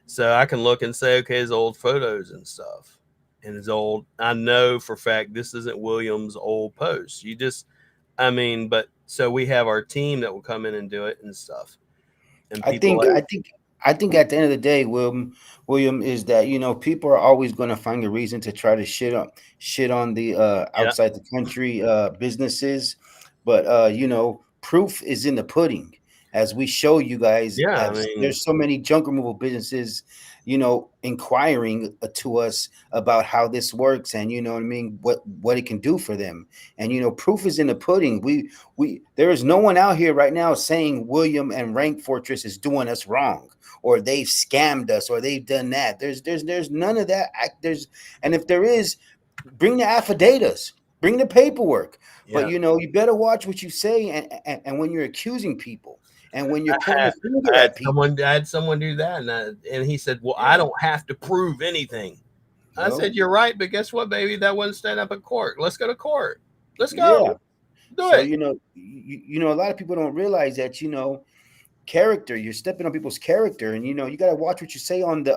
So I can look and say, okay, his old photos and stuff, and his old, I know for a fact this isn't William's old post. You just, I mean, but so we have our team that will come in and do it and stuff. And I think at the end of the day, William, is that, you know, people are always going to find a reason to try to shit on the outside the country businesses, but you know, proof is in the pudding, as we show you guys. Yeah, I mean, there's so many junk removal businesses, you know, inquiring to us about how this works, and you know what I mean, what it can do for them. And you know, proof is in the pudding. There is no one out here right now saying William and Rank Fortress is doing us wrong, or they've scammed us, or they've done that. There's none of that. And if there is, bring the affidavits, bring the paperwork. yeah. But you know, you better watch what you say, and when you're accusing people, and when you're pointing the finger at people. I had someone do that, and he said, well, I don't have to prove anything. I said, you're right, but guess what, baby? That wouldn't stand up in court. Let's go to court. Let's go. Yeah. Do it. You know, you know, a lot of people don't realize that, you know, character, you're stepping on people's character, and you know, you got to watch what you say on the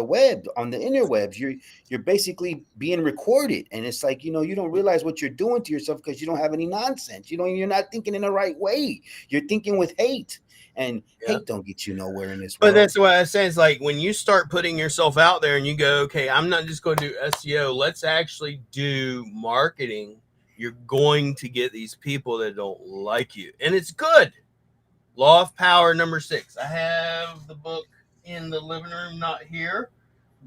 web, on the interwebs. You're basically being recorded, and it's like, you know, you don't realize what you're doing to yourself because you don't have any nonsense. You know, you're not thinking in the right way. You're thinking with hate, and hate don't get you nowhere in this world. But that's what I say. It's like when you start putting yourself out there and you go, okay, I'm not just going to do SEO. Let's actually do marketing. You're going to get these people that don't like you, and it's good. Law of Power number 6. I have the book in the living room, not here,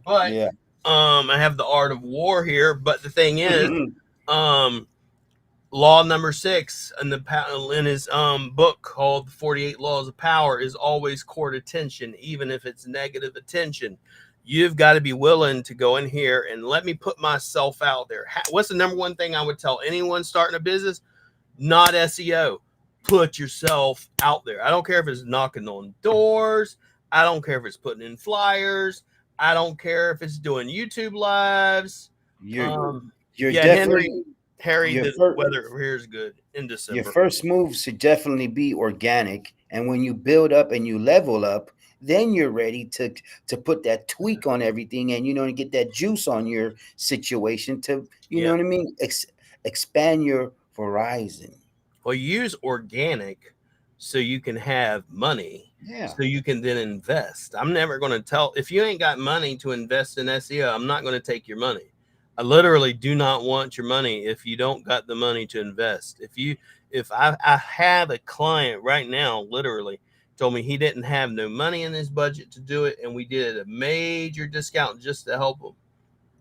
but yeah. I have the Art of War here. But the thing is, law number 6 in his book called 48 Laws of Power is always court attention, even if it's negative attention. You've got to be willing to go in here and let me put myself out there. What's the number one thing I would tell anyone starting a business? Not SEO. Put yourself out there. I don't care if it's knocking on doors. I don't care if it's putting in flyers. I don't care if it's doing YouTube lives. You're yeah, definitely Harry. The weather here is good in December. Your first move should definitely be organic, and when you build up and you level up, then you're ready to put that tweak on everything, and you know, and get that juice on your situation to, you know what I mean, expand your horizon. Well, use organic so you can have money, Yeah. so you can then invest. I'm never going to tell, if you ain't got money to invest in SEO, I'm not going to take your money. I literally do not want your money if you don't got the money to invest. If I have a client right now, literally told me he didn't have no money in his budget to do it, and we did a major discount just to help him.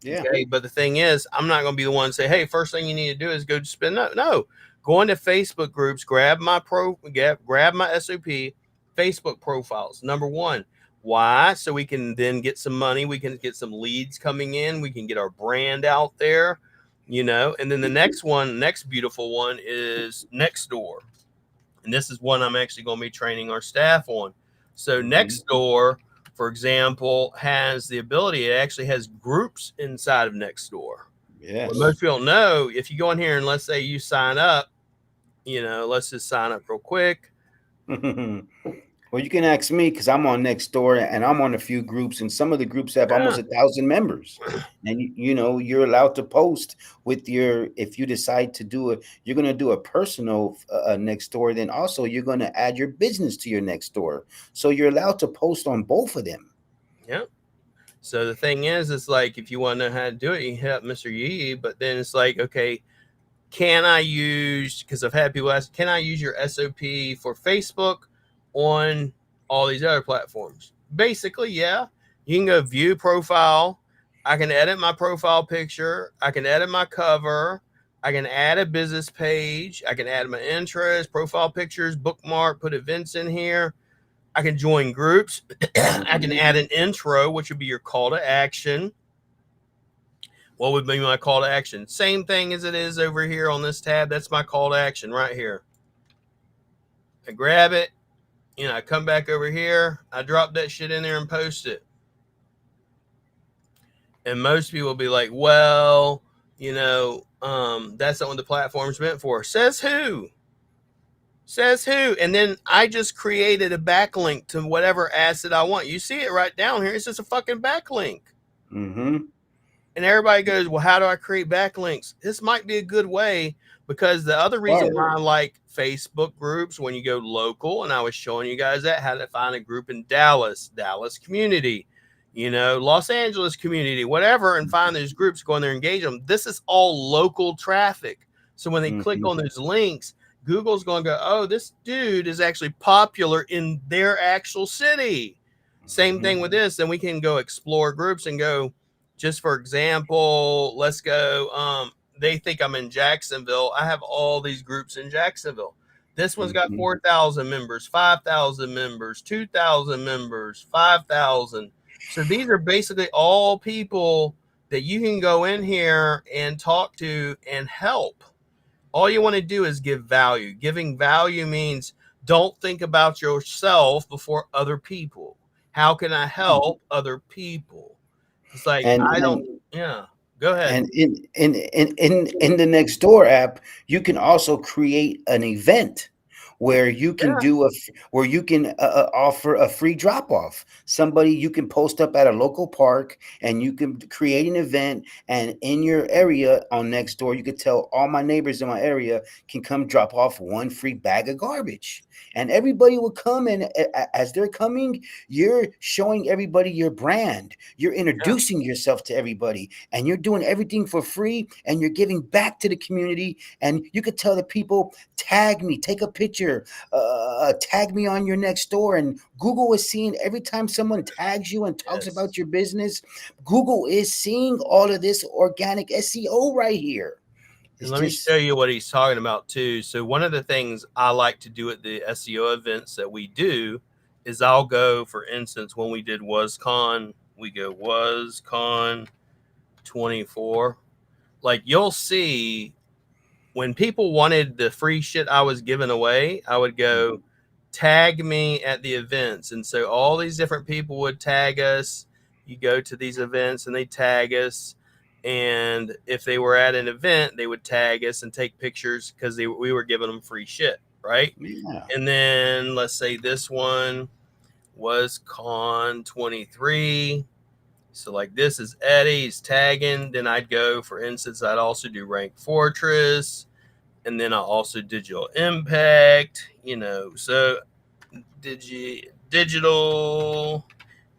Yeah. Okay, but the thing is, I'm not going to be the one to say, "Hey, first thing you need to do is go spend." No. Go into Facebook groups, grab my SOP Facebook profiles. Number one, why? So we can then get some money. We can get some leads coming in. We can get our brand out there, And then the next beautiful one is Nextdoor, and this is one I'm actually going to be training our staff on. So Nextdoor, for example, has the ability. It actually has groups inside of Nextdoor. Yes. What most people know, if you go in here and let's say you sign up, let's just sign up real quick. Well, you can ask me because I'm on Nextdoor and I'm on a few groups, and some of the groups have almost 1,000 members. And you're allowed to post with if you decide to you're going to do a personal Nextdoor, then also you're going to add your business to your Nextdoor. So you're allowed to post on both of them. Yep. So the thing is, it's like if you want to know how to do it, you hit up Mr. Yee. But then it's like, okay, can I use? Because I've had people ask, can I use your SOP for Facebook on all these other platforms? Basically, yeah. You can go view profile. I can edit my profile picture. I can edit my cover. I can add a business page. I can add my interests, profile pictures, bookmark, put events in here. I can join groups. I can add an intro, which would be your call to action. What would be my call to action? Same thing as it is over here on this tab. That's my call to action right here. I grab it. I come back over here. I drop that shit in there and post it. And most people will be like, well, that's not what the platform's meant for. Says who? And then I just created a backlink to whatever asset I want. You see it right down here. It's just a fucking backlink. And everybody goes, well, how do I create backlinks? This might be a good way, because the other reason why I like Facebook groups, when you go local, and I was showing you guys how to find a group in Dallas community, Los Angeles community, whatever, and find those groups, go in there, engage them. This is all local traffic. So when they click on those links, Google's going to go, oh, this dude is actually popular in their actual city. Same thing with this. Then we can go explore groups and go, just for example, let's go. They think I'm in Jacksonville. I have all these groups in Jacksonville. This one's got 4,000 members, 5,000 members, 2,000 members, 5,000. So these are basically all people that you can go in here and talk to and help. All you want to do is give value. Giving value means don't think about yourself before other people. How can I help other people? It's like, go ahead. And in the Nextdoor app, you can also create an event where you can offer a free drop off. Somebody you can post up at a local park, and you can create an event. And in your area on Nextdoor, you could tell all my neighbors in my area can come drop off one free bag of garbage. And everybody will come, and as they're coming, you're showing everybody your brand. You're introducing yourself to everybody, and you're doing everything for free, and you're giving back to the community. And you could tell the people, tag me, take a picture, tag me on your Nextdoor. And Google is seeing every time someone tags you and talks about your business, Google is seeing all of this organic SEO right here. And let me show you what he's talking about too. So one of the things I like to do at the SEO events that we do is I'll go, for instance, when we did WasCon, we go WasCon 24. Like, you'll see when people wanted the free shit I was giving away, I would go tag me at the events. And so all these different people would tag us. You go to these events and they tag us. And if they were at an event, they would tag us and take pictures because we were giving them free shit, right? Yeah. And then let's say this one was Con 23. So like this is Eddie's tagging. Then I'd go, for instance, I'd also do Rank Fortress. And then I also digital impact, so digital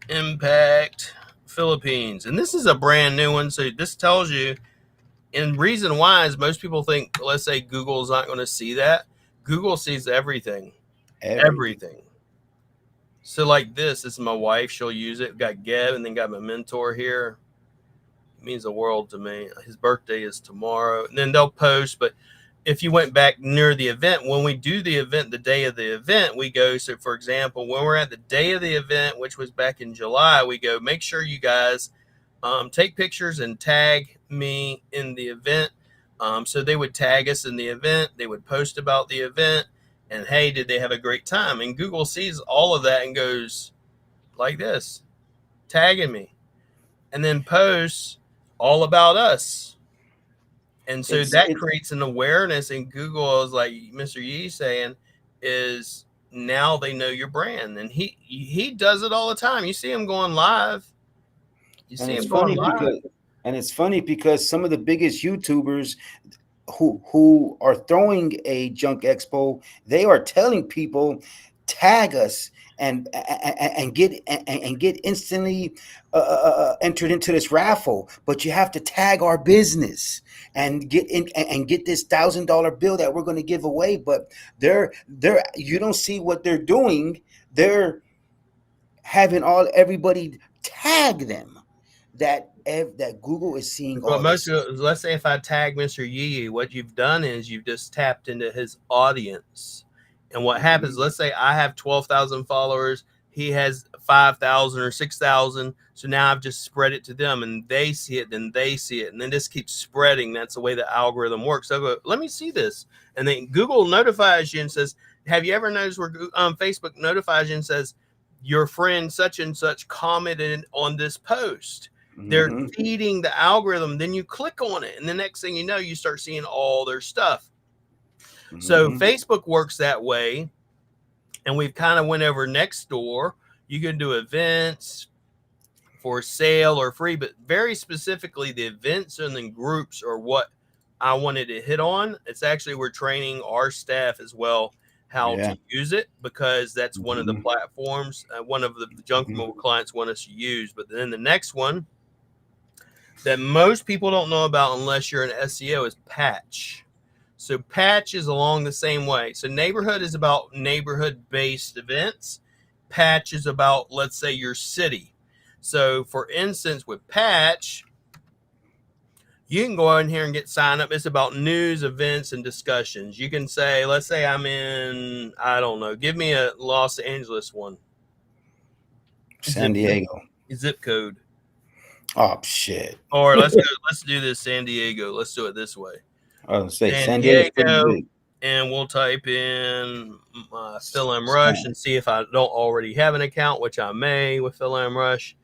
impact Philippines. And this is a brand new one. So this tells you, and reason why is most people think, let's say Google's not going to see that. Google sees everything. Everything. So like this is my wife. She'll use it. Got Geb and then got my mentor here. It means the world to me. His birthday is tomorrow. And then they'll post. But if you went back near the event, when we do the event, the day of the event, we go. So for example, when we're at the day of the event, which was back in July, we go, make sure you guys take pictures and tag me in the event. So they would tag us in the event. They would post about the event. And hey, did they have a great time? And Google sees all of that and goes like this, tagging me, and then posts all about us. And so that creates an awareness. And Google is like Mr. Yee saying, is now they know your brand. And he does it all the time. You see him going live. You see him going live. And it's funny because some of the biggest YouTubers who are throwing a junk expo, they are telling people, tag us and get instantly entered into this raffle, but you have to tag our business and get this $1,000 bill that we're going to give away. But they're you don't see what they're doing. They're having everybody tag them. That Google is seeing. Well, let's say if I tag Mr. Yee, what you've done is you've just tapped into his audience. And what happens, let's say I have 12,000 followers, he has 5,000 or 6,000. So now I've just spread it to them and they see it, then they see it, and then just keeps spreading. That's the way the algorithm works. So I go, let me see this. And then Google notifies you and says, have you ever noticed where Facebook notifies you and says, your friend such and such commented on this post? They're feeding the algorithm. Then you click on it, and the next thing you know, you start seeing all their stuff. So Facebook works that way. And we've kind of went over Nextdoor. You can do events for sale or free, but very specifically the events and the groups are what I wanted to hit on. It's actually, we're training our staff as well how to use it, because that's one of the platforms, one of the junk removal clients want us to use. But then the next one that most people don't know about unless you're an SEO is Patch. So Patch is along the same way. So Neighborhood is about neighborhood-based events. Patch is about, let's say, your city. So for instance, with Patch, you can go in here and get signed up. It's about news, events, and discussions. You can say, let's say I'm in, I don't know, give me a Los Angeles one. San Diego. Zip code. Oh, shit. Or let's do this San Diego. Let's do it this way. I was say San Diego, and we'll type in Phil M. Rush and see if I don't already have an account, which I may with Phil M. Rush.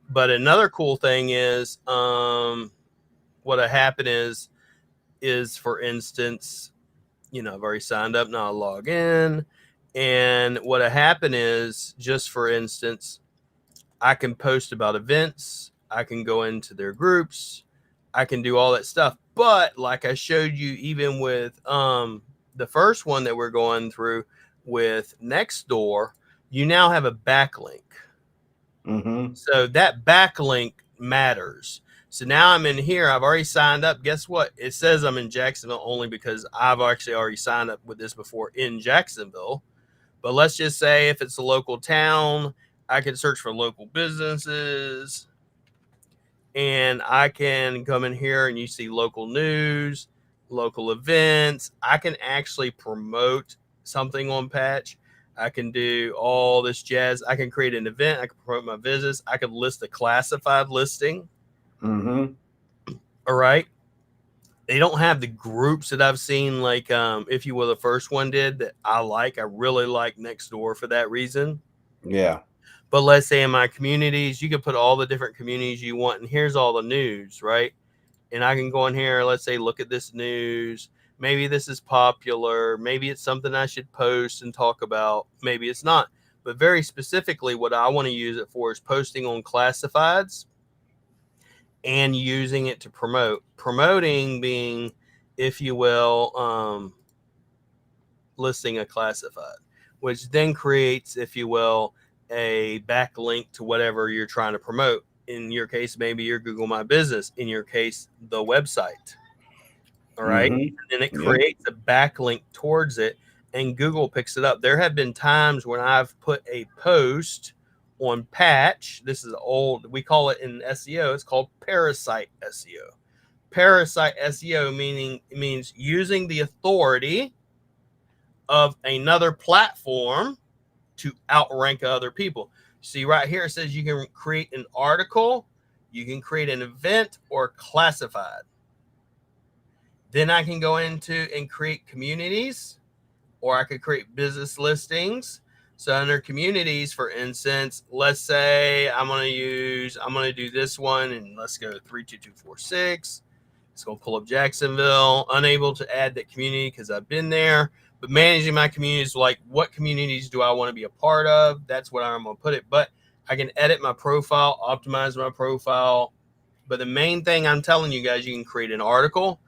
But another cool thing is, what happened is for instance, I've already signed up. Now I'll log in, and what happened is, just for instance, I can post about events. I can go into their groups. I can do all that stuff. But like I showed you, even with the first one that we're going through with Nextdoor, you now have a backlink. So that backlink matters. So now I'm in here. I've already signed up. Guess what? It says I'm in Jacksonville only because I've actually already signed up with this before in Jacksonville. But let's just say if it's a local town, I can search for local businesses. And I can come in here and you see local news, local events. I can actually promote something on Patch. I can do all this jazz. I can create an event. I can promote my business. I could list a classified listing. All right. They don't have the groups that I've seen, like if you will, the first one did, that I like. I really like Nextdoor for that reason. Yeah. But let's say in my communities, you can put all the different communities you want, and here's all the news, right? And I can go in here, let's say, look at this news. Maybe this is popular. Maybe it's something I should post and talk about. Maybe it's not. But very specifically, what I want to use it for is posting on classifieds and using it to promote. Promoting being if you will, listing a classified, which then creates, if you will, a backlink to whatever you're trying to promote. In your case, maybe your Google My Business. In your case, the website. All right. And it creates a backlink towards it, and Google picks it up. There have been times when I've put a post on Patch. This is old. We call it in SEO. It's called parasite SEO. Parasite SEO means using the authority of another platform to outrank other people. See right here, it says you can create an article, you can create an event, or classified. Then I can go into and create communities, or I could create business listings. So under communities, for instance, let's say I'm going to do this one, and let's go 32246. It's going to pull up Jacksonville. Unable to add that community because I've been there. But managing my communities, like what communities do I want to be a part of? That's what I'm going to put it. But I can edit my profile, optimize my profile. But the main thing I'm telling you guys, you can create an article.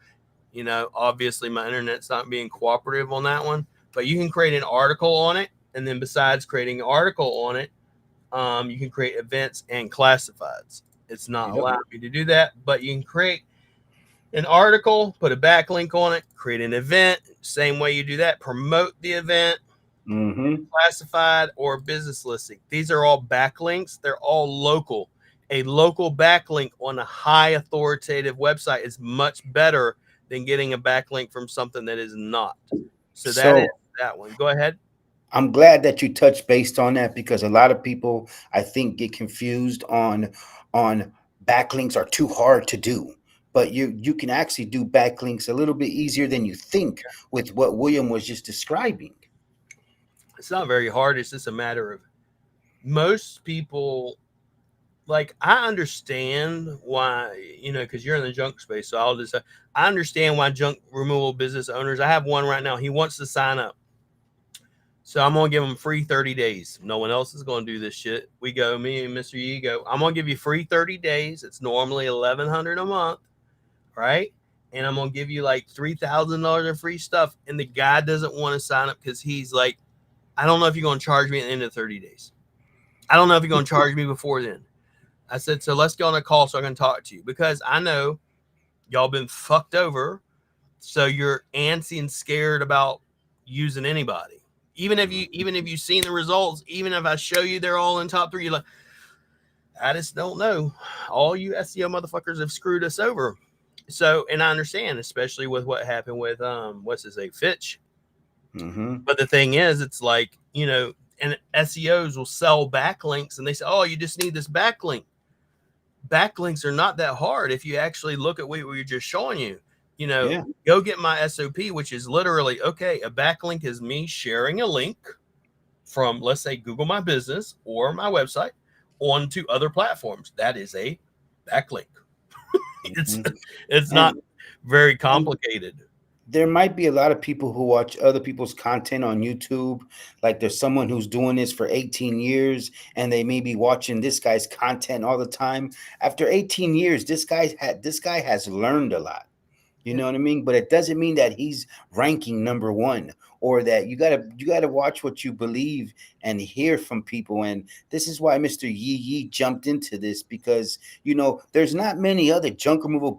You know, obviously my internet's not being cooperative on that one, but you can create an article on it. And then besides creating an article on it, you can create events and classifieds. It's not allowing me to do that, but you can create an article, put a backlink on it, create an event. Same way you do that, promote the event, classified or business listing. These are all backlinks. They're all local. A local backlink on a high authoritative website is much better than getting a backlink from something that is not. So that is that one. Go ahead. I'm glad that you touched based on that, because a lot of people, I think, get confused on backlinks are too hard to do. But you can actually do backlinks a little bit easier than you think with what William was just describing. It's not very hard. It's just a matter of most people. Like, I understand why, you know, because you're in the junk space. So I understand why junk removal business owners, I have one right now. He wants to sign up. So I'm going to give him free 30 days. No one else is going to do this shit. We go, me and Mr. Yee go, I'm going to give you free 30 days. It's normally $1,100 a month. Right? And I'm going to give you like $3,000 in free stuff. And the guy doesn't want to sign up because he's like, I don't know if you're going to charge me at the end of 30 days. I don't know if you're going to charge me before then. I said, so let's go on a call so I can talk to you, because I know y'all been fucked over. So you're antsy and scared about using anybody. Even if you've seen the results, even if I show you they're all in top 3, you're like, I just don't know. All you SEO motherfuckers have screwed us over. So, and I understand, especially with what happened with what's his name, Fitch. But the thing is, it's like, you know, and SEOs will sell backlinks, and they say, oh, you just need this backlink. Backlinks are not that hard if you actually look at what we're just showing you. You know, go get my SOP, which is literally, okay, a backlink is me sharing a link from, let's say, Google My Business or my website onto other platforms. That is a backlink. It's not very complicated. There might be a lot of people who watch other people's content on YouTube. Like there's someone who's doing this for 18 years and they may be watching this guy's content all the time. After 18 years, this guy has learned a lot. You know what I mean? But it doesn't mean that he's ranking number 1, or that you gotta watch what you believe and hear from people. And this is why Mr. Yee jumped into this, because you know there's not many other junk removal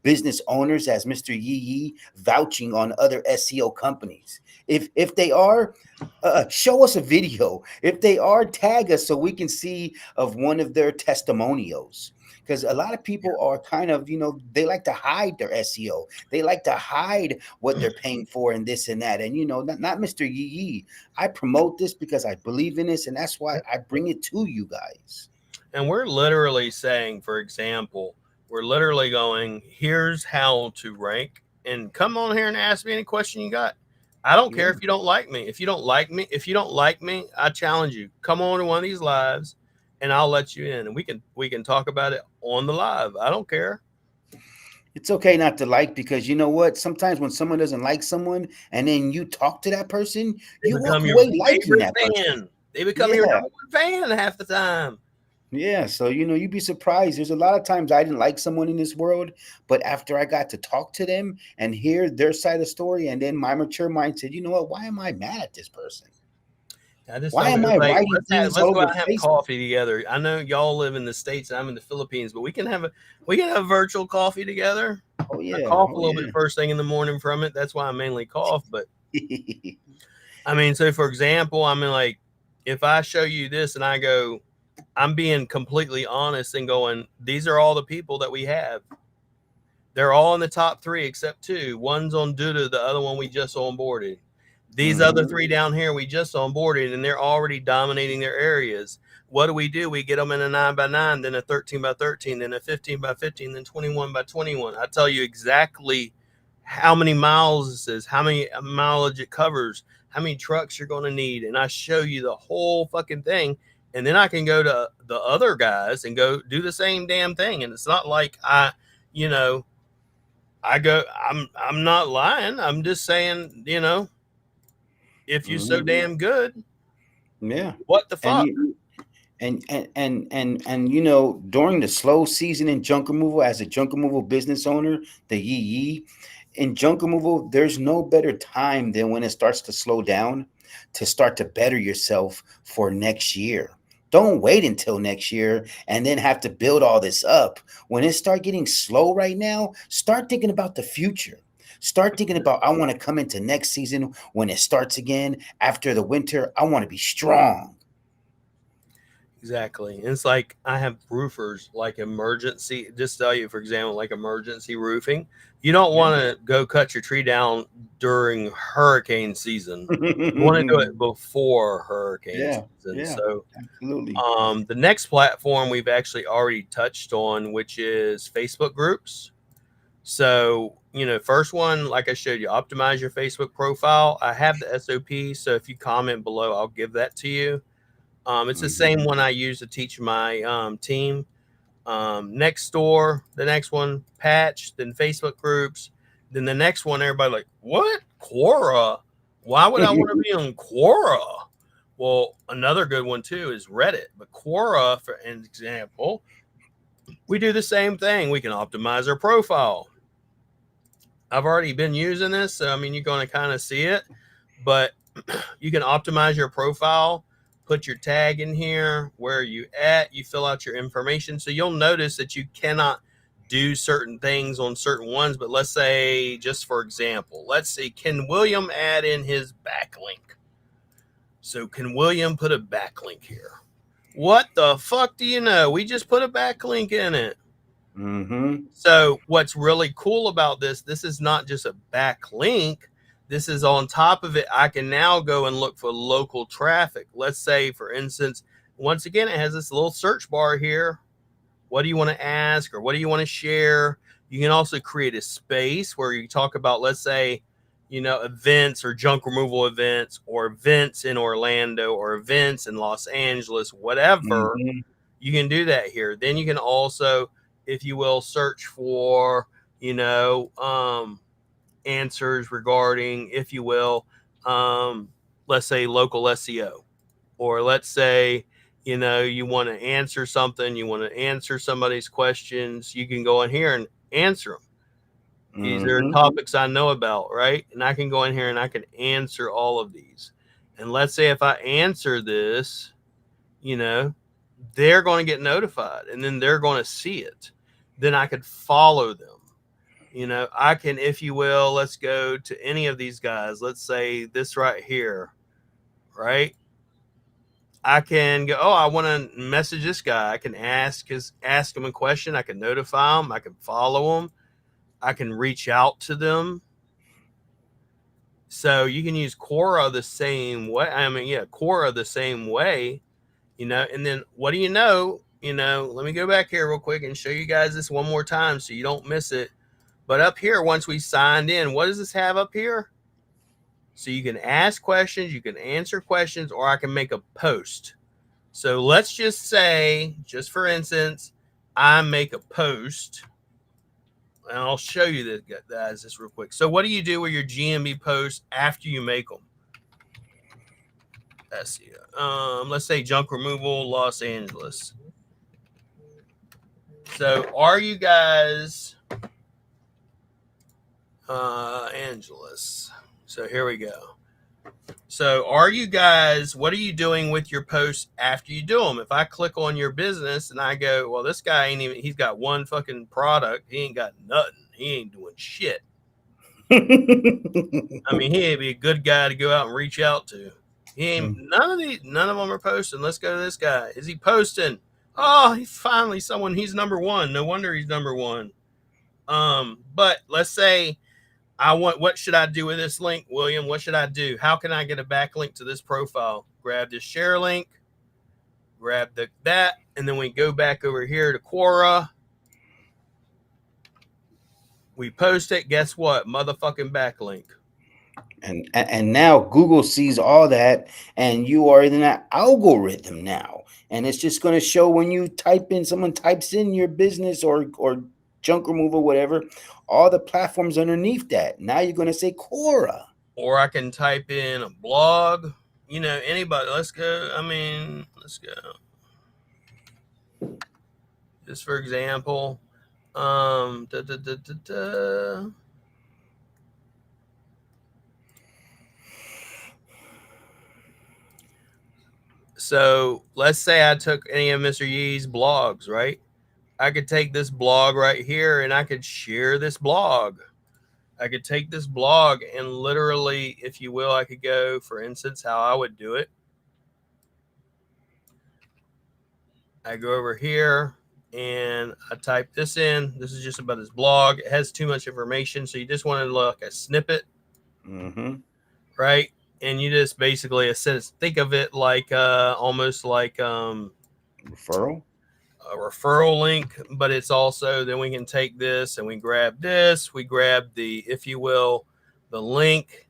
business owners as Mr. Yee vouching on other SEO companies. If they are, show us a video. If they are, tag us so we can see of one of their testimonials. Because a lot of people are kind of, you know, they like to hide their SEO. They like to hide what they're paying for and this and that. And, you know, not Mr. Yee. I promote this because I believe in this. And that's why I bring it to you guys. And we're literally saying, for example, we're literally going, here's how to rank. And come on here and ask me any question you got. I don't care if you don't like me. If you don't like me, I challenge you. Come on to one of these lives, and I'll let you in, and we can talk about it on the live. I don't care. It's okay not to like, because you know what? Sometimes when someone doesn't like someone and then you talk to that person, you walk away liking that person. They become your number 1 fan half the time. Yeah, so you'd be surprised. There's a lot of times I didn't like someone in this world, but after I got to talk to them and hear their side of the story, and then my mature mind said, you know what? Why am I mad at this person? I just Why don't. am It's I like writing things let's all go over out and have Facebook? coffee together. I know y'all live in the States and I'm in the Philippines, but we can have virtual coffee together. Oh I yeah, cough a oh little bit first thing in the morning from it. That's why I mainly cough. But yeah. I mean, so for example, I mean, like if I show you this and I go, I'm being completely honest and going, these are all the people that we have. They're all in the top 3 except 2. One's on Duda, the other one we just onboarded. These other 3 down here we just onboarded, and they're already dominating their areas. What do? We get them in a 9x9, then a 13x13, then a 15x15, then 21x21. I tell you exactly how many miles this is, how many mileage it covers, how many trucks you're going to need, and I show you the whole fucking thing. And then I can go to the other guys and go do the same damn thing. And it's not like you know, I'm not lying. I'm just saying, if you're so damn good, Yeah. what the And fuck? during the slow season in junk removal, as a junk removal business owner, the yee in junk removal, there's no better time than when it starts to slow down to start to better yourself for next year. Don't wait until next year and then have to build all this up. When it start getting slow right now, start thinking about the future. Start thinking about, I want to come into next season when it starts again after the winter. I want to be strong. Exactly. And it's like I have roofers like emergency, just tell you, for example, like emergency roofing. You don't want to go cut your tree down during hurricane season. You want to do it before hurricane Yeah, season. yeah, So absolutely. the next platform we've actually already touched on, which is Facebook groups. So, first one, like I showed you, optimize your Facebook profile. I have the SOP. So if you comment below, I'll give that to you. It's the same one I use to teach my team. Next door, the next one, patch, then Facebook groups. Then the next one, everybody like, what? Quora? Why would I want to be on Quora? Well, another good one too is Reddit. But Quora, for an example, we do the same thing. We can optimize our profile. I've already been using this, so I mean, you're going to kind of see it, but you can optimize your profile, put your tag in here, where are you at, you fill out your information. So you'll notice that you cannot do certain things on certain ones, but let's say, just for example, let's see, can William add in his backlink? So can William put a backlink here? What the fuck do you know? We just put a backlink in it. So what's really cool about this is not just a backlink. This is on top of it. I can now go and look for local traffic. Let's say, for instance, once again, it has this little search bar here. What do you want to ask, or what do you want to share? You can also create a space where you talk about, let's say, events or junk removal events, or events in Orlando, or events in Los Angeles, whatever. You can do that here. Then you can also, if you will, search for, answers regarding, if you will, let's say local SEO, or let's say, you want to answer something, you want to answer somebody's questions, you can go in here and answer them. These are topics I know about, right? And I can go in here and I can answer all of these. And let's say if I answer this, they're going to get notified, and then they're going to see it. Then I could follow them. I can, if you will, let's go to any of these guys. Let's say this right here, right? I can go, I want to message this guy. I can ask him a question. I can notify him. I can follow him. I can reach out to them. So you can use Quora the same way. Quora the same way, and then what do you know? Let me go back here real quick and show you guys this one more time so you don't miss it. But up here, once we signed in, what does this have up here? So you can ask questions, you can answer questions, or I can make a post. So let's just say, just for instance, I make a post, and I'll show you this, guys, this real quick. So what do you do with your GMB posts after you make them? SEO. Let's say junk removal, Los Angeles. So are you guys Angelus? So here we go. So are you guys, what are you doing with your posts after you do them? If I click on your business and I go, well, this guy ain't even, he's got one fucking product. He ain't got nothing. He ain't doing shit. I mean, he ain't be a good guy to go out and reach out to. He ain't, none of them are posting. Let's go to this guy. Is he posting? Oh, he's finally someone. He's number one. No wonder he's number one. But let's say what should I do with this link, William? What should I do? How can I get a backlink to this profile? Grab this share link, grab that, and then we go back over here to Quora. We post it. Guess what? Motherfucking backlink. And now Google sees all that, and you are in that algorithm now, and it's just going to show when you someone types in your business or junk removal, whatever, all the platforms underneath that. Now you're going to say Quora. Or I can type in a blog, anybody. Let's go. Let's go. Just for example, So let's say I took any of Mr. Yee's blogs, right? I could take this blog right here and I could share this blog. I could take this blog and literally, if you will, I could go, for instance, how I would do it. I go over here and I type this in. This is just about his blog. It has too much information, so you just want to look a snippet, right? And you just basically think of it like almost like referral. A referral link, but it's also, then we can take this and we grab this, we grab the, if you will, the link,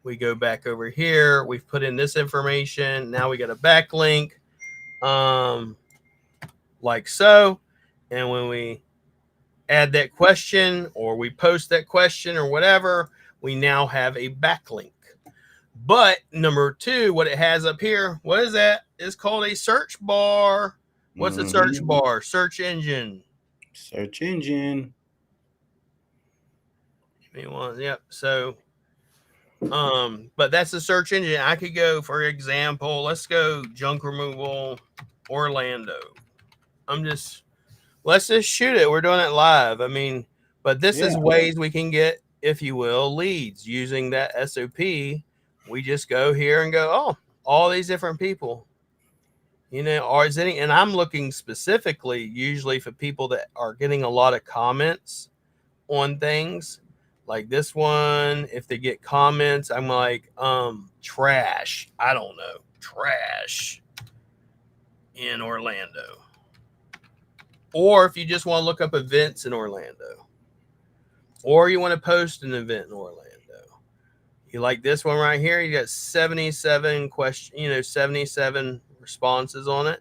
we go back over here, we've put in this information, now we got a backlink, like so, and when we add that question or we post that question or whatever, we now have a backlink. But number two, what it has up here, what is that? It's called a search bar. What's a search bar? Search engine. Search engine. Yep. So, but that's the search engine. I could go, for example, let's go junk removal Orlando. Let's just shoot it. We're doing it live. But this is ways we can get, if you will, leads using that SOP. We just go here and go, oh, all these different people. Or is any, and I'm looking specifically usually for people that are getting a lot of comments on things like this one. If they get comments, I'm like, trash. I don't know. Trash in Orlando. Or if you just want to look up events in Orlando, or you want to post an event in Orlando. You like this one right here? You got 77 questions, 77 responses on it,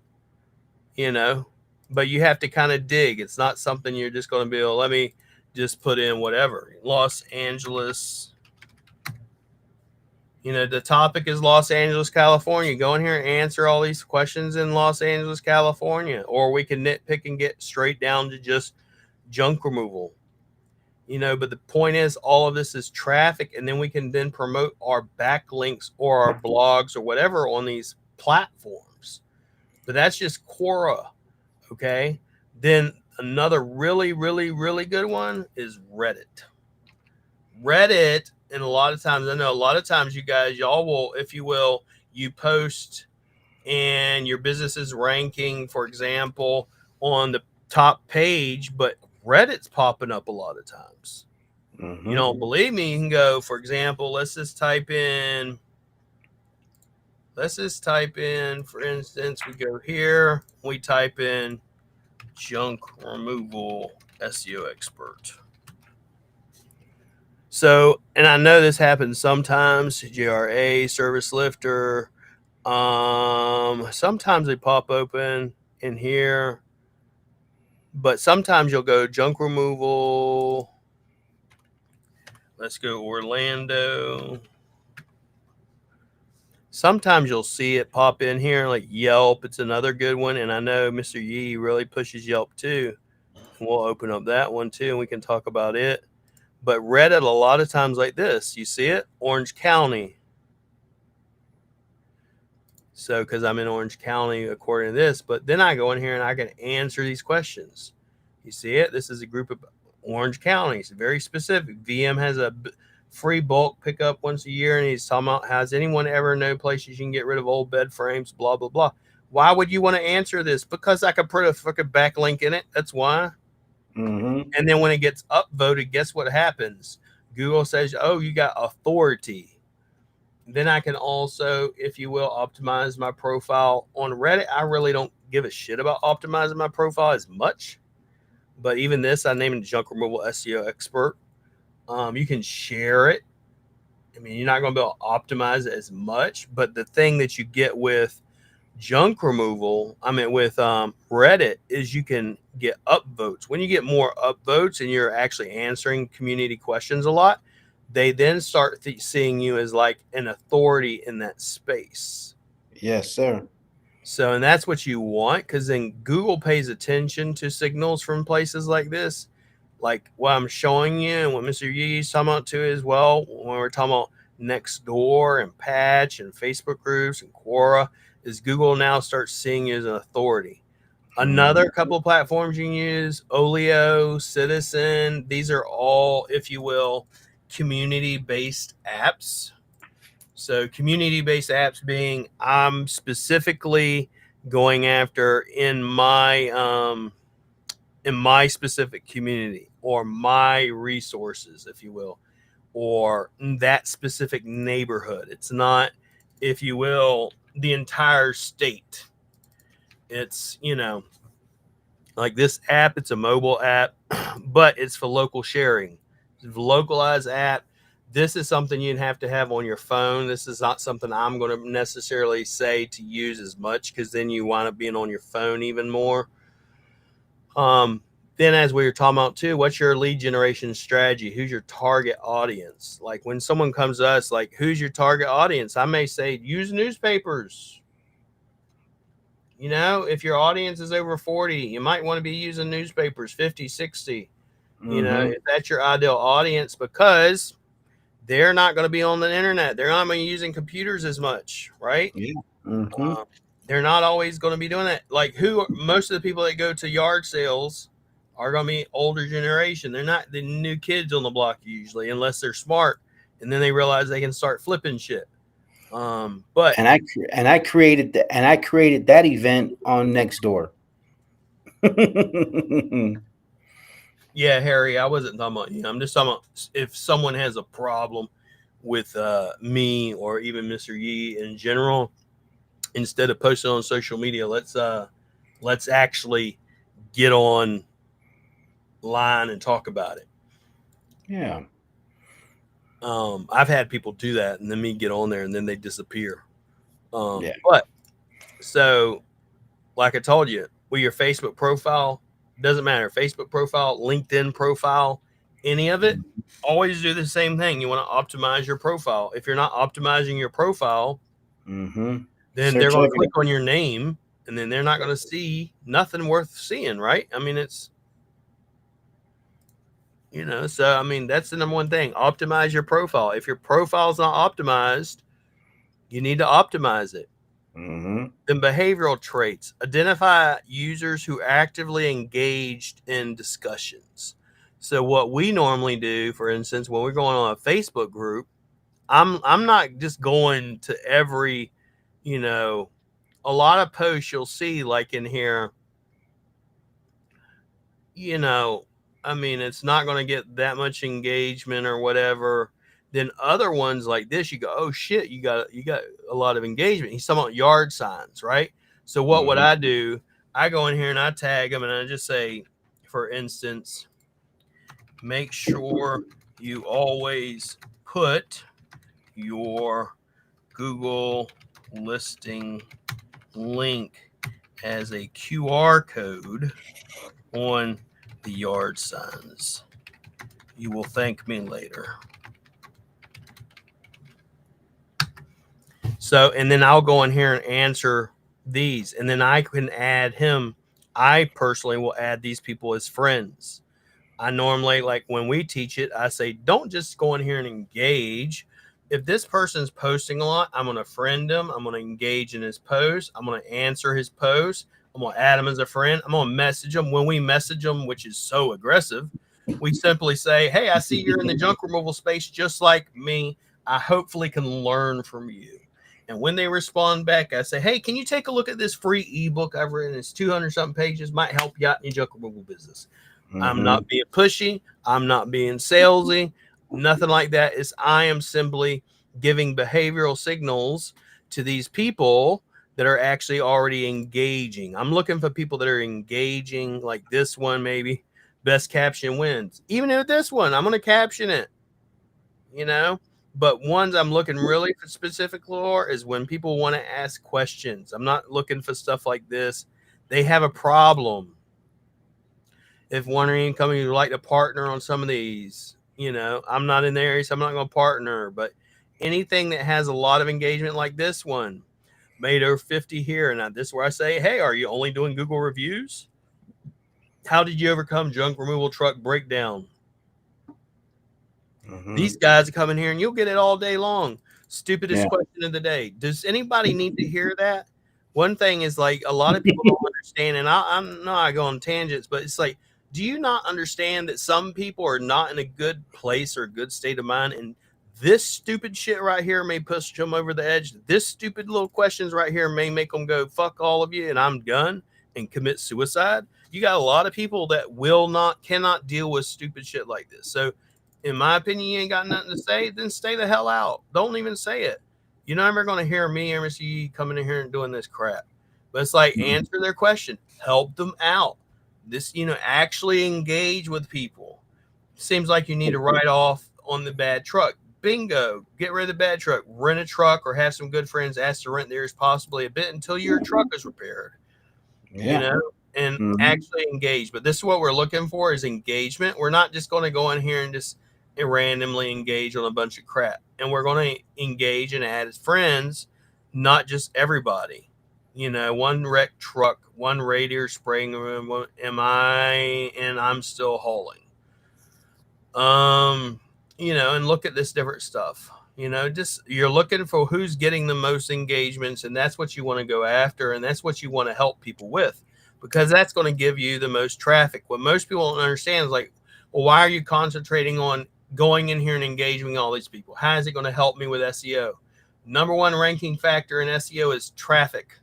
but you have to kind of dig. It's not something you're just going to be able, let me just put in whatever. Los Angeles, the topic is Los Angeles, California. Go in here and answer all these questions in Los Angeles, California, or we can nitpick and get straight down to just junk removal. But the point is, all of this is traffic, and then we can then promote our backlinks or our blogs or whatever on these platforms. But that's just Quora, okay? Then another really, really, really good one is Reddit. Reddit, and a lot of times, I know a lot of times you guys, y'all will, if you will, you post and your business is ranking, for example, on the top page, but Reddit's popping up a lot of times. You don't believe me? You can go, for example, let's just type in, for instance, we go here, we type in junk removal SEO expert. So, and I know this happens sometimes, JRA, service lifter. Sometimes they pop open in here. But sometimes you'll go junk removal. Let's go Orlando. Sometimes you'll see it pop in here, like Yelp. It's another good one. And I know Mr. Yee really pushes Yelp too. We'll open up that one too, and we can talk about it. But Reddit, a lot of times like this, you see it, Orange County. So, because I'm in Orange County according to this, but then I go in here and I can answer these questions. You see it? This is a group of Orange counties, very specific. VM has a free bulk pickup once a year, and he's talking about, has anyone ever known places you can get rid of old bed frames, blah, blah, blah. Why would you want to answer this? Because I could put a fucking backlink in it. That's why. Mm-hmm. And then when it gets upvoted, guess what happens? Google says, oh, you got authority. Then I can also, if you will, optimize my profile on Reddit. I really don't give a shit about optimizing my profile as much. But even this, I named it Junk Removal SEO Expert. You can share it. I mean, you're not going to be able to optimize it as much. But the thing that you get with junk removal, with Reddit, is you can get upvotes. When you get more upvotes and you're actually answering community questions a lot, they then start seeing you as like an authority in that space. Yes, sir. So, and that's what you want, because then Google pays attention to signals from places like this, like what I'm showing you and what Mr. Yee's talking about too as well. When we're talking about Nextdoor and Patch and Facebook groups and Quora, is Google now starts seeing you as an authority. Another couple of platforms you can use, Olio, Citizen. These are all, if you will, community-based apps. So community-based apps being, I'm specifically going after in my specific community or my resources, if you will, or that specific neighborhood. It's not, if you will, the entire state. It's, like this app, it's a mobile app, but it's for local sharing. It's a localized app. This is something you'd have to have on your phone. This is not something I'm going to necessarily say to use as much, because then you wind up being on your phone even more. Then, as we were talking about too, what's your lead generation strategy? Who's your target audience? Like when someone comes to us, like, who's your target audience? I may say, use newspapers. If your audience is over 40, you might want to be using newspapers, 50, 60. If that's your ideal audience, because they're not going to be on the internet. They're not going to be using computers as much, right? Yeah. Mm-hmm. They're not always going to be doing that. Like most of the people that go to yard sales are going to be older generation. They're not the new kids on the block usually, unless they're smart. And then they realize they can start flipping shit. But I created that event on Nextdoor. yeah, Harry, I wasn't talking about you. I'm just talking about if someone has a problem with me or even Mr. Yee in general, instead of posting on social media, let's actually get on line and talk about it. Yeah. I've had people do that and then me get on there and then they disappear. Yeah. But so, like I told you, with your Facebook profile, doesn't matter. Facebook profile, LinkedIn profile, any of it, always do the same thing. You want to optimize your profile. If you're not optimizing your profile, then they're going to click on your name and then they're not going to see nothing worth seeing, right? I mean, it's, so I mean, that's the number one thing. Optimize your profile. If your profile is not optimized, you need to optimize it. Mm-hmm. Then behavioral traits. Identify users who actively engaged in discussions. So what we normally do, for instance, when we're going on a Facebook group, I'm not just going to every, a lot of posts you'll see like in here, I mean, it's not going to get that much engagement or whatever. Then other ones like this, you go, oh shit, you got a lot of engagement. He's talking about yard signs, right? So what would I do? I go in here and I tag them and I just say, for instance, make sure you always put your Google listing link as a QR code on the yard signs. You will thank me later. So, and then I'll go in here and answer these, and then I can add him. I personally will add these people as friends. I normally, like when we teach it, I say, don't just go in here and engage. If this person's posting a lot, I'm going to friend him. I'm going to engage in his post. I'm going to answer his post. I'm going to add him as a friend. I'm going to message him. When we message him, which is so aggressive, we simply say, hey, I see you're in the junk removal space just like me. I hopefully can learn from you. And when they respond back, I say, hey, can you take a look at this free ebook I've written? It's 200 something pages, might help you out in your junk removal business. I'm not being pushy. I'm not being salesy. Nothing like that. I am simply giving behavioral signals to these people that are actually already engaging. I'm looking for people that are engaging, like this one, maybe. Best caption wins. Even if this one, I'm going to caption it, you know. But ones I'm looking really for specific for is when people want to ask questions. I'm not looking for stuff like this. They have a problem. If wondering, coming, you'd like to partner on some of these, you know, I'm not in the area, so I'm not going to partner. But anything that has a lot of engagement, like this one, made over 50 here. And this is where I say, hey, are you only doing Google reviews? How did you overcome junk removal truck breakdown? These guys come in here and you'll get it all day long. Stupidest question of the day. Does anybody need to hear that? One thing is, like, a lot of people don't understand, and I'm not, I go on tangents, but it's like, do you not understand that some people are not in a good place or a good state of mind? And this stupid shit right here may push them over the edge. This stupid little questions right here may make them go, fuck all of you, and I'm done, and commit suicide. You got a lot of people that cannot deal with stupid shit like this. So, in my opinion, you ain't got nothing to say, then stay the hell out. Don't even say it. You're never going to hear me or see coming in here and doing this crap. But it's like, answer their question, help them out. This, actually engage with people. Seems like you need to write off on the bad truck. Bingo. Get rid of the bad truck. Rent a truck or have some good friends ask to rent theirs possibly a bit until your truck is repaired. And actually engage. But this is what we're looking for, is engagement. We're not just going to go in here and just randomly engage on a bunch of crap. And we're going to engage and add as friends, not just everybody. One wrecked truck, one radiator spraying room, and I'm still hauling. And look at this different stuff. Just you're looking for who's getting the most engagements, and that's what you want to go after, and that's what you want to help people with, because that's going to give you the most traffic. What most people don't understand is, like, well, why are you concentrating on going in here and engaging all these people? How is it going to help me with SEO? Number one ranking factor in SEO is traffic.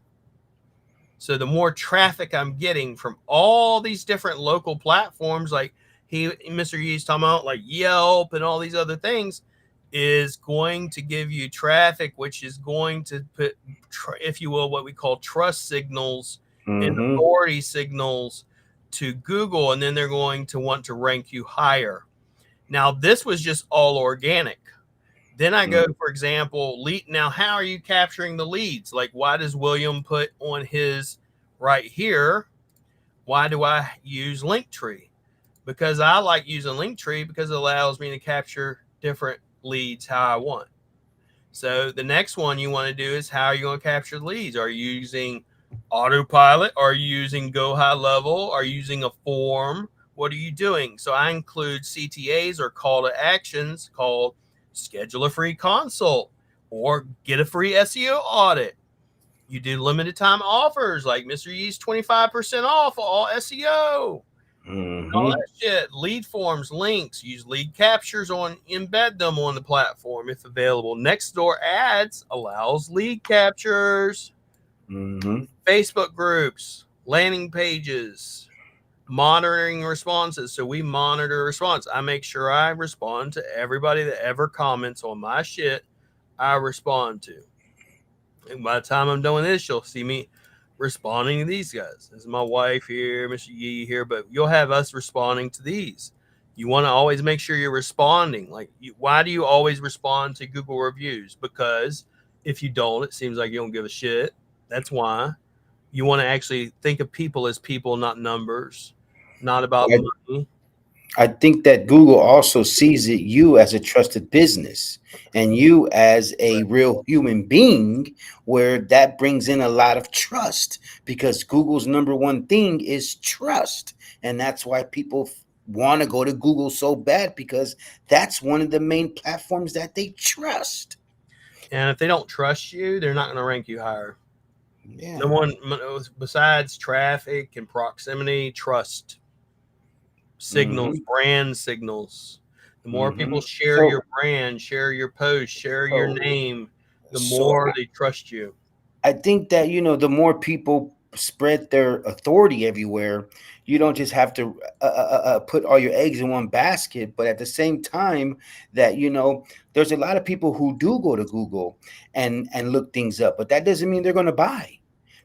So the more traffic I'm getting from all these different local platforms, like Mr. Yee's talking about, like Yelp and all these other things, is going to give you traffic, which is going to put, if you will, what we call trust signals and authority signals to Google, and then they're going to want to rank you higher. Now, this was just all organic. Then I go, for example, lead. Now, how are you capturing the leads? Like, why does William put on his right here? Why do I use Linktree? Because I like using Linktree because it allows me to capture different leads how I want. So the next one you want to do is, how are you going to capture leads? Are you using autopilot? Are you using Go High Level? Are you using a form? What are you doing? So I include CTAs, or call to actions, called schedule a free consult or get a free SEO audit. You do limited time offers like Mr. Yee's 25% off all SEO. All that shit. Lead forms, links, use lead captures embed them on the platform if available. Nextdoor ads allows lead captures. Facebook groups, landing pages, monitoring responses. So we monitor response. I make sure I respond to everybody that ever comments on my shit. I respond to. And by the time I'm doing this, you'll see me responding to these guys. This is my wife here, Mr. Yee here, but you'll have us responding to these. You want to always make sure you're responding. Like, why do you always respond to Google reviews? Because if you don't, it seems like you don't give a shit. That's why. You want to actually think of people as people, not numbers, not about money. I think that Google also sees it you as a trusted business and you as a real human being, where that brings in a lot of trust because Google's number one thing is trust. And that's why people want to go to Google so bad, because that's one of the main platforms that they trust. And if they don't trust you, they're not going to rank you higher. Yeah. No one besides traffic and proximity, trust signals, Hmm. brand signals. The more Hmm. people share So, your brand, share your post, share your so, name, the so more they trust you. I think that, the more people spread their authority everywhere, you don't just have to put all your eggs in one basket. But at the same time, that there's a lot of people who do go to Google and look things up, but that doesn't mean they're going to buy.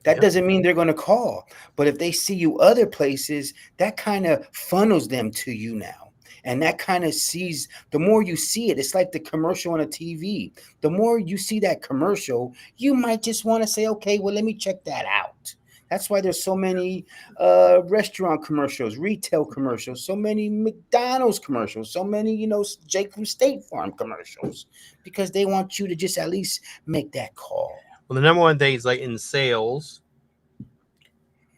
That Yep. doesn't mean they're going to call. But if they see you other places, that kind of funnels them to you now. And that kind of sees, the more you see it, it's like the commercial on a TV. The more you see that commercial, you might just want to say, okay, well, let me check that out. That's why there's so many restaurant commercials, retail commercials, so many McDonald's commercials, so many, Jake from State Farm commercials, because they want you to just at least make that call. Well, the number one thing is like in sales,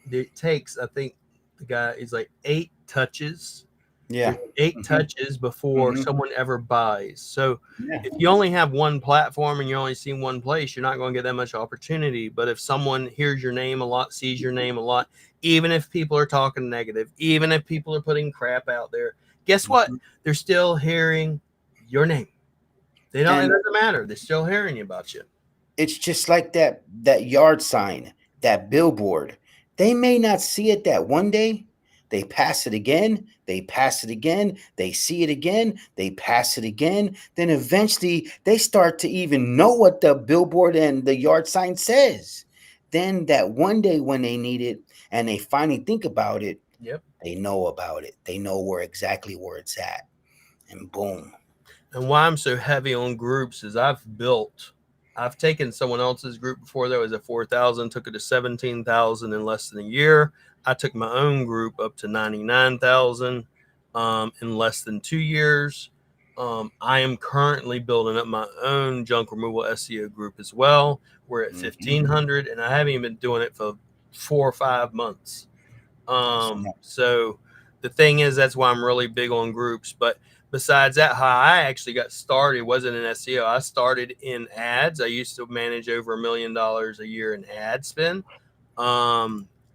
it takes, I think the guy is like 8 touches. Yeah. There's 8 Hmm. touches before Hmm. someone ever buys. So Yeah. if you only have one platform and you're only seeing one place, you're not going to get that much opportunity. But if someone hears your name a lot, sees your name a lot, even if people are talking negative, even if people are putting crap out there, guess what? Mhm. They're still hearing your name. They don't. It And doesn't matter. They're still hearing about you. it's just like that yard sign, that billboard. They may not see it that one day. They pass it again, they pass it again, they see it again, they pass it again. Then eventually they start to even know what the billboard and the yard sign says. Then that one day when they need it and they finally think about it, Yep. they know about it. They know where it's at. And boom. And why I'm so heavy on groups is I've taken someone else's group before that was at 4,000, took it to 17,000 in less than a year. I took my own group up to 99,000 in less than 2 years. I am currently building up my own junk removal SEO group as well. We're at Mhm. 1,500, and I haven't even been doing it for 4 or 5 months. That's not. So the thing is, that's why I'm really big on groups. But besides that, how I actually got started wasn't in SEO. I started in ads. I used to manage over $1 million a year in ad spend.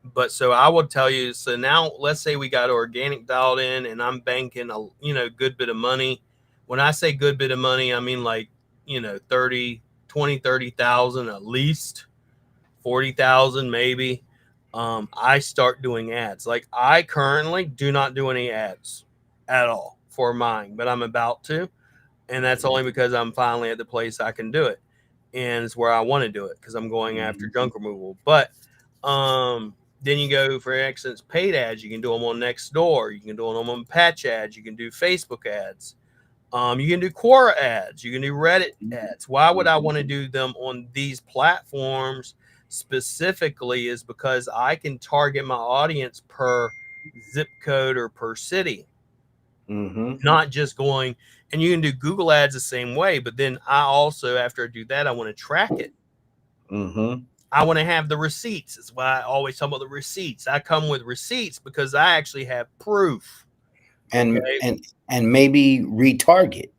But so I will tell you, so now let's say we got organic dialed in and I'm banking a good bit of money. When I say good bit of money, I mean like, 30,000 at least, 40,000 maybe. I start doing ads. Like I currently do not do any ads at all for mine, but I'm about to. And that's only because I'm finally at the place I can do it. And it's where I want to do it because I'm going after Mhm. junk removal. But then you go, for instance, paid ads. You can do them on Nextdoor. You can do them on Patch ads. You can do Facebook ads. You can do Quora ads. You can do Reddit ads. Why would I want to do them on these platforms specifically? Is because I can target my audience per zip code or per city, Mhm. not just going. And you can do Google ads the same way. But then I also, after I do that, I want to track it. Mhm. I want to have the receipts. That's why I always talk about the receipts. I come with receipts because I actually have proof. and Okay. and and maybe retarget.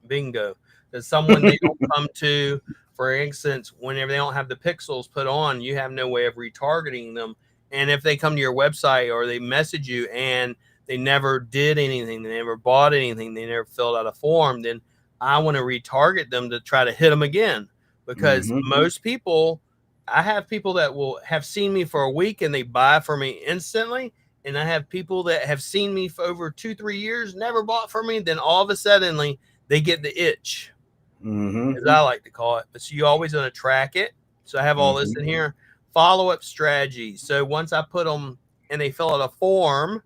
Bingo. There's someone they don't come to, for instance, whenever they don't have the pixels put on, you have no way of retargeting them. And if they come to your website or they message you and they never did anything, they never bought anything, they never filled out a form, then I want to retarget them to try to hit them again. Because Mhm. most people, I have people that will have seen me for a week and they buy for me instantly. And I have people that have seen me for over 2, 3 years, never bought from me. Then all of a sudden, they get the itch, Mhm. as I like to call it. But so you always going to track it. So I have all this Mhm. in here. Follow up strategy. So once I put them and they fill out a form,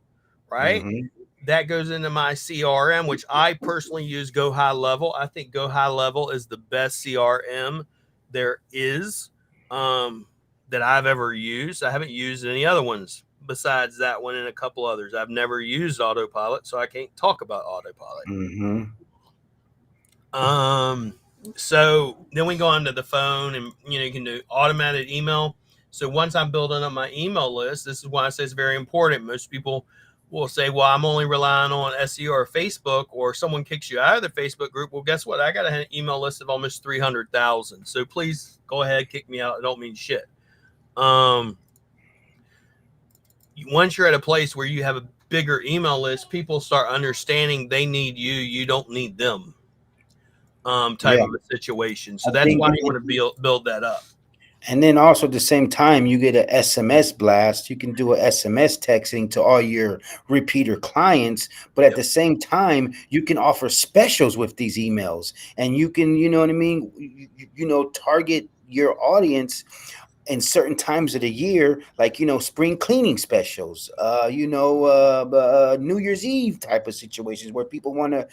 right? Mhm. That goes into my CRM, which I personally use Go High Level. I think Go High Level is the best CRM there is that I've ever used. I haven't used any other ones, besides that one and a couple others. I've never used autopilot, so I can't talk about autopilot. So then we go onto the phone, and you can do automated email. So once I'm building up my email list, this is why I say it's very important. Most people will say, well, I'm only relying on SEO or Facebook, or someone kicks you out of the Facebook group. Well, guess what? I got an email list of almost 300,000. So please go ahead, kick me out. I don't mean shit. Once you're at a place where you have a bigger email list, people start understanding they need you. You don't need them. Type of a situation. So that's why you want to build that up. And then also at the same time, you get an SMS blast. You can do a SMS texting to all your repeater clients, but at the same time, you can offer specials with these emails, and you can, you know what I mean, target your audience in certain times of the year, like, spring cleaning specials, New Year's Eve type of situations where people want to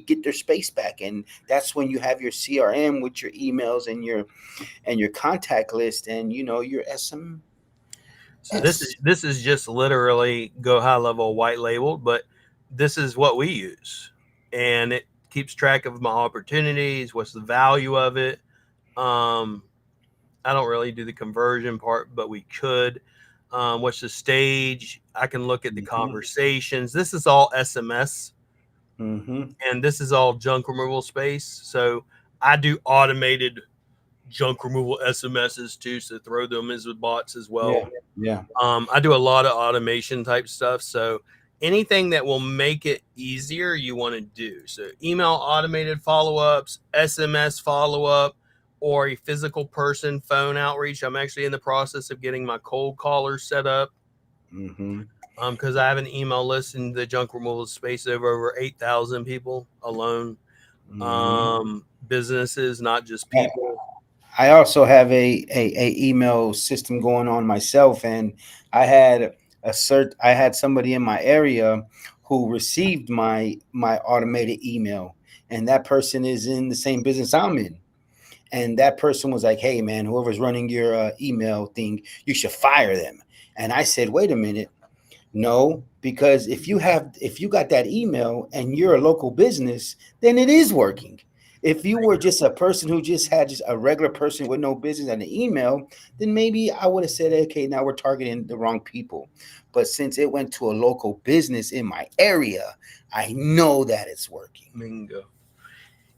get their space back. And that's when you have your CRM with your emails and your contact list and, your SM. So this is just literally go high level white labeled, but this is what we use, and it keeps track of my opportunities. What's the value of it? I don't really do the conversion part, but we could. What's the stage? I can look at the conversations. This is all SMS, and this is all junk removal space. So I do automated junk removal SMSs too, so throw them as bots as well. Yeah. I do a lot of automation type stuff. So anything that will make it easier, you want to do. So email automated follow-ups, SMS follow-up, or a physical person phone outreach. I'm actually in the process of getting my cold callers set up. Because I have an email list in the junk removal space over 8,000 people alone. Businesses, not just people. I also have a email system going on myself, and I had somebody in my area who received my automated email, and that person is in the same business I'm in. And that person was like, hey, man, whoever's running your email thing, you should fire them. And I said, wait a minute. No, because if you got that email and you're a local business, then it is working. If you were just a person who just had just a regular person with no business and an email, then maybe I would have said, okay, now we're targeting the wrong people. But since it went to a local business in my area, I know that it's working. Bingo.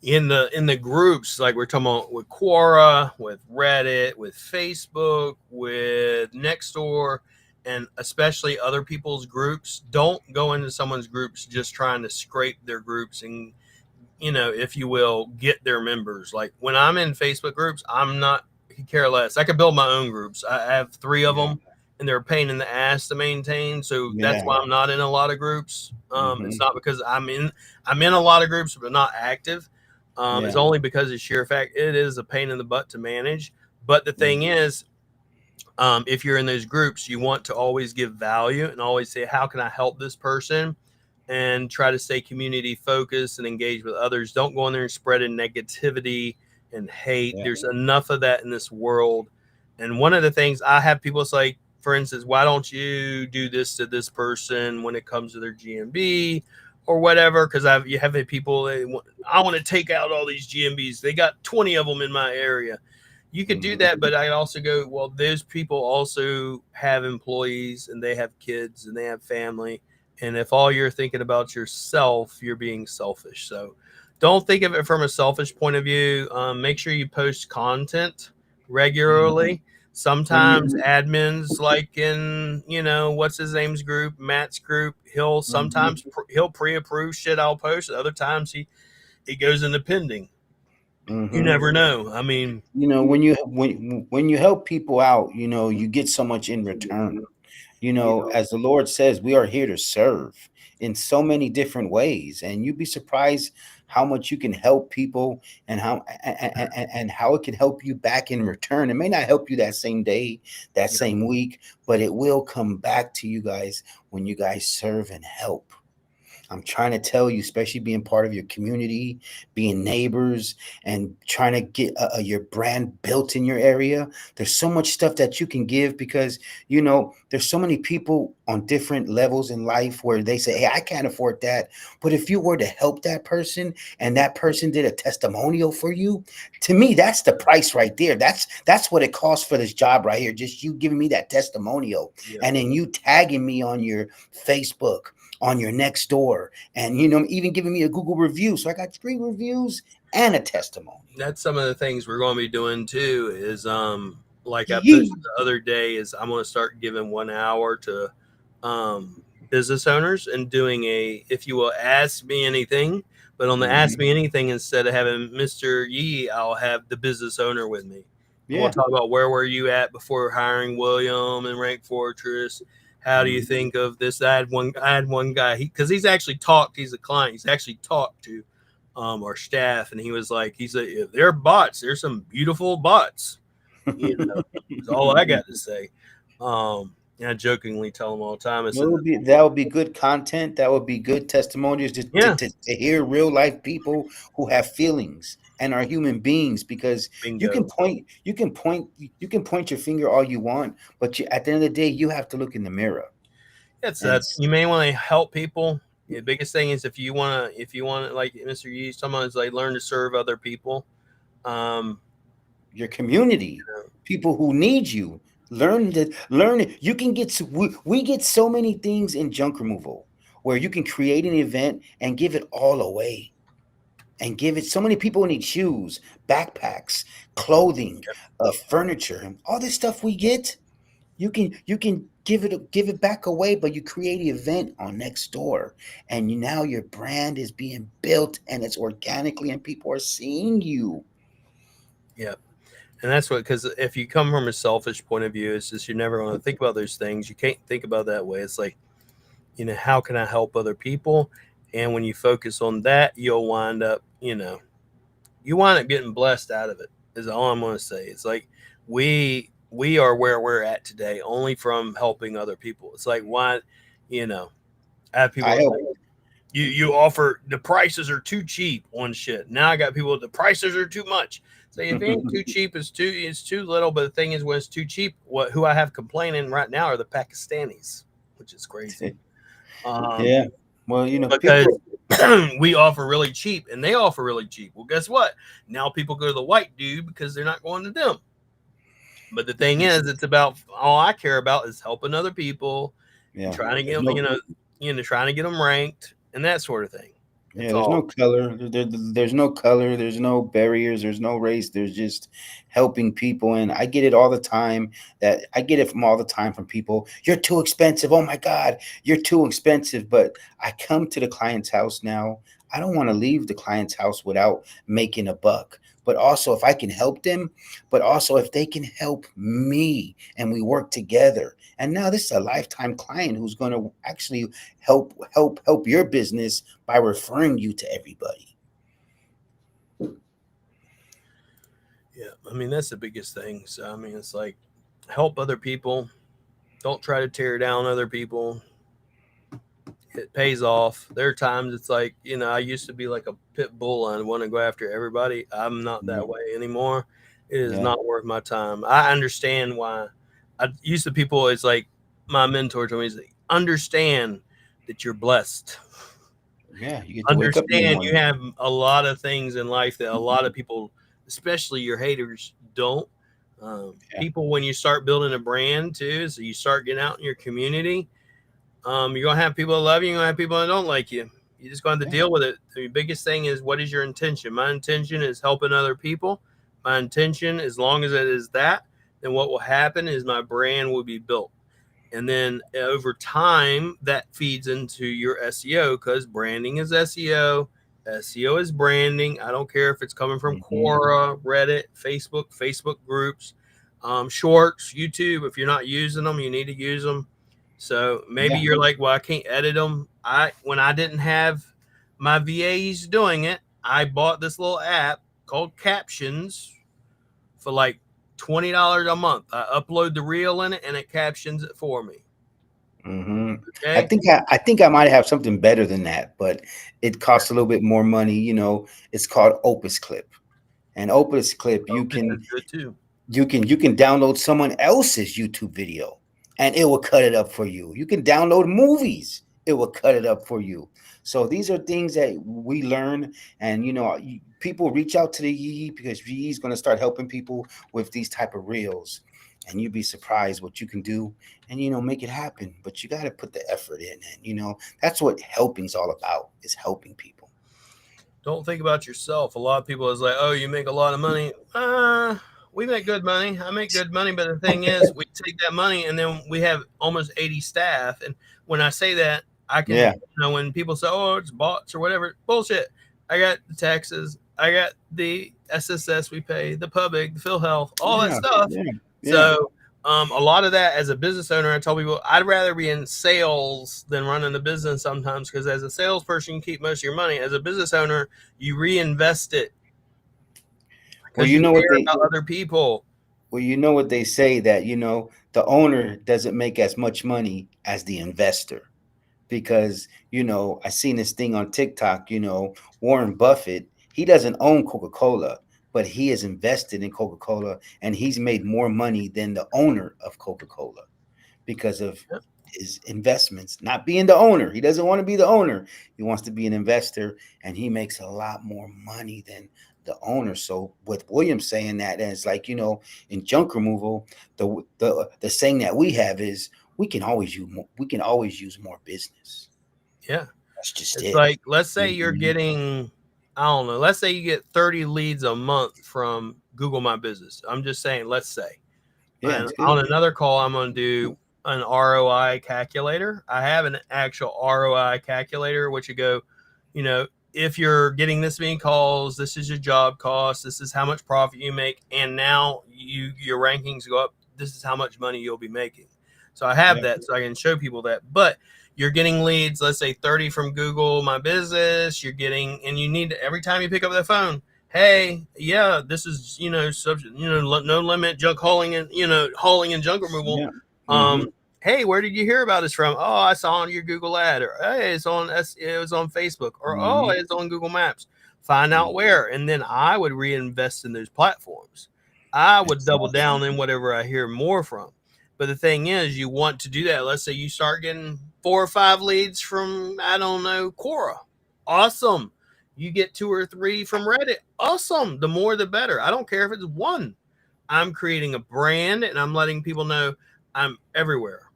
In the groups, like we're talking about with Quora, with Reddit, with Facebook, with Nextdoor, and especially other people's groups, don't go into someone's groups just trying to scrape their groups and, if you will, get their members. Like when I'm in Facebook groups, I'm not care less. I could build my own groups. I have 3 of them, and they're a pain in the ass to maintain. So that's why I'm not in a lot of groups. It's not because I'm in a lot of groups, but not active. It's only because of sheer fact it is a pain in the butt to manage. But the thing is, if you're in those groups, you want to always give value and always say, how can I help this person? And try to stay community focused and engage with others. Don't go in there and spread in negativity and hate. There's enough of that in this world. And one of the things I have people say, for instance, why don't you do this to this person when it comes to their GMB or whatever? Because you have people, I want to take out all these GMBs. They got 20 of them in my area. You could do that, but I also go, well, those people also have employees and they have kids and they have family. And if all you're thinking about yourself, you're being selfish. So don't think of it from a selfish point of view. Make sure you post content regularly. Sometimes admins, like in, what's his name's group, Matt's group, he'll sometimes he'll pre-approve shit I'll post. Other times he goes into pending. You never know. I mean, when you help people out, you get so much in return. As the Lord says, we are here to serve in so many different ways, and you'd be surprised how much you can help people and how it can help you back in return. It may not help you that same day, that same week, but it will come back to you guys when you guys serve and help. I'm trying to tell you, especially being part of your community, being neighbors, and trying to get your brand built in your area. There's so much stuff that you can give because, there's so many people on different levels in life where they say, hey, I can't afford that. But if you were to help that person and that person did a testimonial for you, to me, that's the price right there. That's what it costs for this job right here. Just you giving me that testimonial and then you tagging me on your Facebook, on your next door, and even giving me a Google review. So I got 3 reviews and a testimony. That's some of the things we're going to be doing too. Is like I Yee. posted the other day, is I'm going to start giving 1 hour to business owners and doing a, if you will, ask me anything. But on the ask me anything, instead of having Mr. Yee, I'll have the business owner with me. And we'll talk about where were you at before hiring William and Rank Fortress. How do you think of this? I had one guy, because he's actually talked. He's a client. He's actually talked to our staff, and he was like, he said, if they're bots, there's some beautiful bots. That's all I got to say. And I jokingly tell them all the time. I said, That would be good content. That would be good testimonials to hear real life people who have feelings and are human beings. Because you can point your finger all you want, but at the end of the day, you have to look in the mirror. You may want to help people. The biggest thing is if you want to, like Mr. Yee, someone's like, learn to serve other people. Your community, people who need you. Learn it. You can get, we get so many things in junk removal where you can create an event and give it all away, and give it. So many people need shoes, backpacks, clothing, furniture, all this stuff we get. You can give it back away, but you create an event on Nextdoor, and now your brand is being built, and it's organically, and people are seeing you. Yeah. And that's what, because if you come from a selfish point of view, it's just you're never going to think about those things. You can't think about that way. It's like, how can I help other people? And when you focus on that, you'll wind up, getting blessed out of it, is all I'm going to say. It's like we are where we're at today only from helping other people. It's like, why, I have people like, you offer, the prices are too cheap on shit. Now I got people, the prices are too much. Say if it ain't too cheap, it's too little. But the thing is, when it's too cheap, who I have complaining right now are the Pakistanis, which is crazy. Yeah, well, because we offer really cheap and they offer really cheap. Well, guess what? Now people go to the white dude because they're not going to them. But the thing is, it's about, all I care about is helping other people, trying to get them, trying to get them ranked and that sort of thing. There's no color. There's no color. There's no barriers. There's no race. There's just helping people. And I get it all the time. I get it from all the time from people. You're too expensive. Oh my God, you're too expensive. But I come to the client's house now. I don't want to leave the client's house without making a buck. But also if I can help them, but also if they can help me and we work together. And now this is a lifetime client who's going to actually help your business by referring you to everybody. Yeah, I mean, that's the biggest thing. So, I mean, it's like, help other people. Don't try to tear down other people. It pays off. There are times it's like, I used to be like a pit bull and want to go after everybody. I'm not that way anymore. It is not worth my time. I understand why. I used to people, it's like my mentor told me, is understand that you're blessed. Yeah, you get to understand you have a lot of things in life that a lot of people, especially your haters, don't. People, when you start building a brand too, so you start getting out in your community, you're gonna have people that love you, you're gonna have people that don't like you. You just gonna have to deal with it. The biggest thing is, what is your intention? My intention is helping other people. My intention, as long as it is that, then what will happen is my brand will be built. And then over time, that feeds into your SEO, because branding is SEO. SEO is branding. I don't care if it's coming from Quora, Reddit, Facebook groups, Shorts, YouTube. If you're not using them, you need to use them. So maybe you're like, well, I can't edit them. When I didn't have my VAs doing it, I bought this little app called Captions for like $20 a month. I upload the reel in it and it captions it for me. I Okay. think I might have something better than that, but it costs a little bit more money. You know, it's called Opus Clip, and Opus Clip Opus is good too. you can download someone else's YouTube video, and it will cut it up for you. You can download movies; it will cut it up for you. So these are things that we learn, and you know, people reach out to the Yee because Yee is going to start helping people with these type of reels, and you'd be surprised what you can do, and you know, make it happen. But you got to put the effort in, and you know, that's what helping's all about, is helping people. Don't think about yourself. A lot of people is like, oh, you make a lot of money. We make good money. I make good money, but the thing is, we take that money and then we have almost 80 staff. And when I say that, I can, Yeah, when people say, oh, it's bots or whatever, bullshit. I got the taxes, I got the SSS we pay, the public, the PhilHealth, all that yeah, stuff. yeah, yeah. So a lot of that, as a business owner, I tell people I'd rather be in sales than running the business sometimes, because as a salesperson, you keep most of your money. As a business owner, you reinvest it Well, because you you know what care they about other people. Well, you know what they say, that you know the owner doesn't make as much money as the investor, because you know I seen this thing on TikTok. You know, Warren Buffett, he doesn't own Coca-Cola, but he is invested in Coca-Cola, and he's made more money than the owner of Coca-Cola because of Yep. his investments. Not being the owner, he doesn't want to be the owner. He wants to be an investor, and he makes a lot more money than the owner. So with William saying that, and it's like, you know, in junk removal, the saying that we have is we can always use more business. Yeah. That's just It's it. like, let's say you're Mhm. getting, I don't know, let's say you get 30 leads a month from Google My Business. I'm just saying, let's say. Yeah, And it's good. on another call, I'm going to do an ROI calculator. I have an actual ROI calculator, which you go, if you're getting this many calls, this is your job cost, this is how much profit you make, and now your rankings go up. This is how much money you'll be making. So I have Yeah. that, so I can show people that. But you're getting leads, let's say 30 from Google My Business. You're getting, and you need to, every time you pick up the phone, hey, yeah, this is, subject, no limit junk hauling and, hauling and junk removal. Yeah. Um, Hmm. hey, where did you hear about us from? Oh, I saw on your Google ad, or hey, it was on Facebook, or oh, Hmm. it's on Google Maps. Find out where, and then I would reinvest in those platforms. I would That's double awesome. down in whatever I hear more from. But the thing is, you want to do that. Let's say you start getting 4 or 5 leads from, I don't know, Quora. Awesome. You get 2 or 3 from Reddit. Awesome. The more, the better. I don't care if it's one. I'm creating a brand and I'm letting people know I'm everywhere,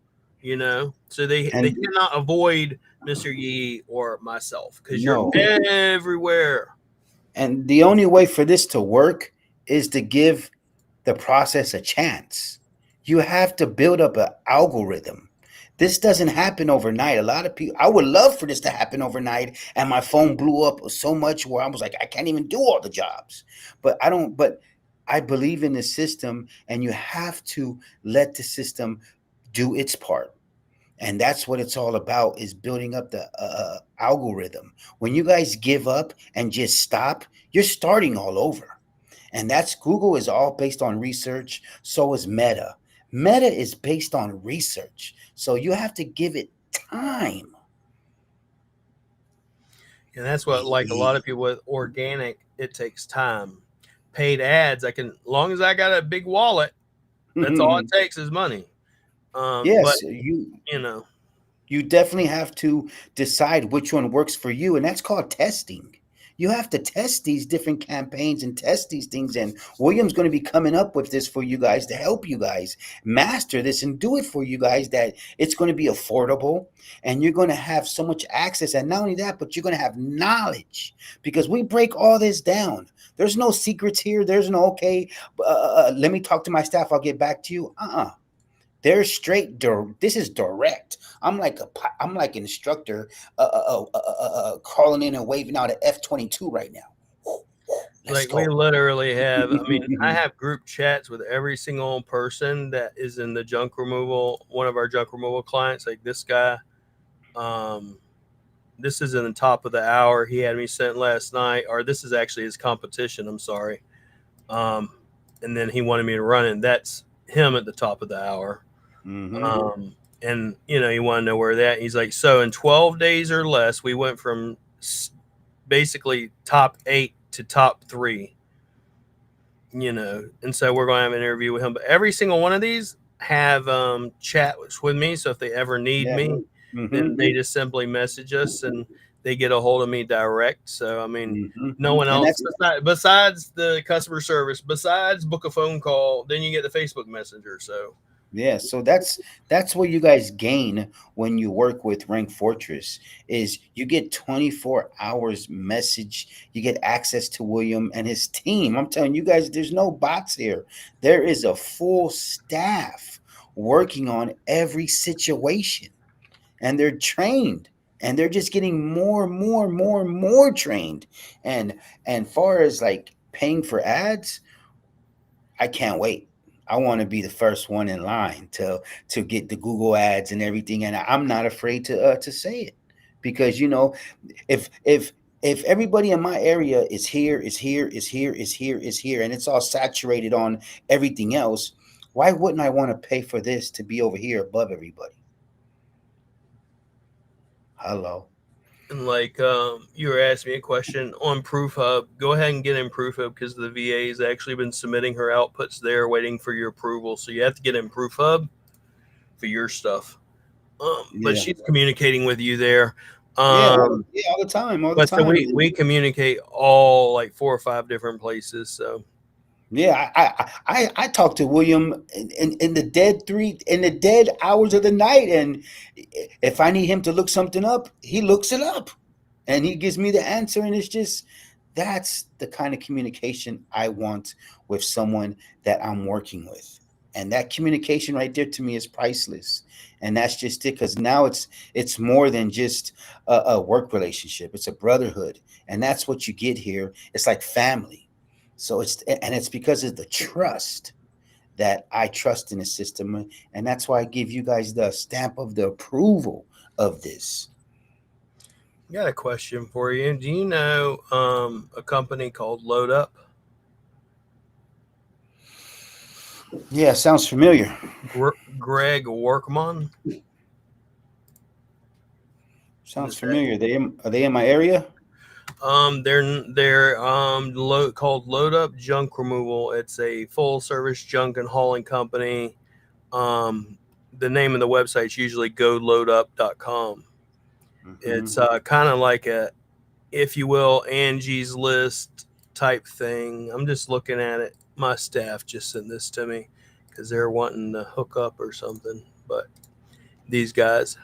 so they And cannot avoid Mr. Yee or myself, because you're no, everywhere. and the only way for this to work is to give the process a chance. You have to build up an algorithm. This doesn't happen overnight. A lot of people, I would love for this to happen overnight, and my phone blew up so much where I was like, I can't even do all the jobs. But I don't, but I believe in the system, and you have to let the system do its part. And that's what it's all about, is building up the algorithm. When you guys give up and just stop, you're starting all over. And that's, Google is all based on research. So is Meta. Meta is based on research. So you have to give it time. And that's what, like, a lot of people with organic, it takes time. Paid ads, long as I got a big wallet, that's all it takes is money. But Yes, you know, you definitely have to decide which one works for you, and that's called testing. You have to test these different campaigns and test these things, and William's going to be coming up with this for you guys to help you guys master this and do it for you guys, that it's going to be affordable, and you're going to have so much access. And not only that, but you're going to have knowledge, because we break all this down. There's no secrets here. There's no, okay, let me talk to my staff, I'll get back to you. They're straight. This is direct. I'm like an instructor, calling in and waving out an F-22 right now. Let's like, we go. literally have, I mean, I have group chats with every single person that is in the junk removal, one of our junk removal clients, like this guy. Um, this is in the top of the hour. He had me sent last night, or this is actually his competition. I'm sorry. And then he wanted me to run it. That's him at the top of the hour. Hmm. Um, And you want to know where that. He's like, so in 12 days or less, we went from basically top 8 to top 3. And so we're going to have an interview with him. But every single one of these have chat with me. So if they ever need Yeah. me, then they just simply message us and they get a hold of me direct. So I mean, no one And else besides the customer service, besides book a phone call, then you get the Facebook Messenger. So yeah, so that's what you guys gain when you work with Rank Fortress is you get 24 hours message, you get access to William and his team. I'm telling you guys, there's no bots here. There is a full staff working on every situation, and they're trained, and they're just getting more trained. And far as like paying for ads, I can't wait. I want to be the first one in line to get the Google ads and everything, and I'm not afraid to say it, because if everybody in my area is here, and it's all saturated on everything else, why wouldn't I want to pay for this to be over here above everybody? Hello. and like you were asking me a question on Proof Hub, go ahead and get in Proof Hub because the VA has actually been submitting her outputs there, waiting for your approval. So you have to get in Proof Hub for your stuff. But Yeah. she's communicating with you there. Yeah, yeah, all the time, But so And we communicate all like 4 or 5 different places. So yeah, I talked to William in the dead hours of the night, and if I need him to look something up, he looks it up, and he gives me the answer, and it's just that's the kind of communication I want with someone that I'm working with, and that communication right there to me is priceless, and that's just it, because now it's more than just a work relationship; it's a brotherhood, and that's what you get here. It's like family. So it's because of the trust that I trust in the system, and that's why I give you guys the stamp of the approval of this. got a question for you. Do you know a company called Load Up? Yeah, sounds familiar. Greg Workman. Sounds familiar. Are they in my area? They're called Load Up Junk Removal. It's a full service junk and hauling company. The name of the website is usually goloadup.com. It's kind of like a, if you will, Angie's List type thing. I'm just looking at it. My staff just sent this to me because they're wanting to hook up or something. But these guys,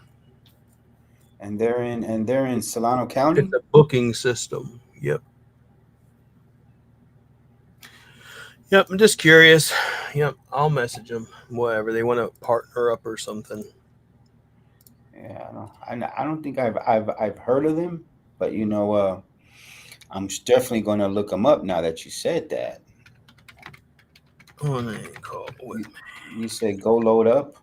And they're in Solano it's County. a booking system. Yep. Yep. I'm just curious. Yep. I'll message them. Whatever they want to partner up or something. Yeah, I don't think I've heard of them, but I'm definitely going to look them up now that you said that. Oh, they ain't called with You, me. you said go load up.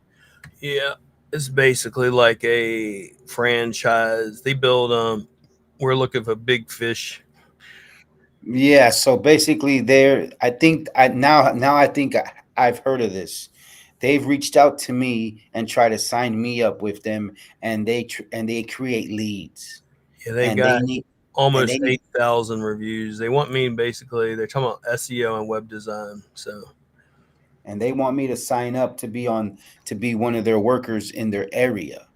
Yeah. It's basically like a franchise. They build we're looking for big fish. Yeah, so basically, I think I think I've heard of this. They've reached out to me and try to sign me up with them, and they create leads, Yeah, they and they got need and they almost need 8,000 reviews. They want me basically, they're talking about SEO and web design. So and they want me to sign up to be one of their workers in their area.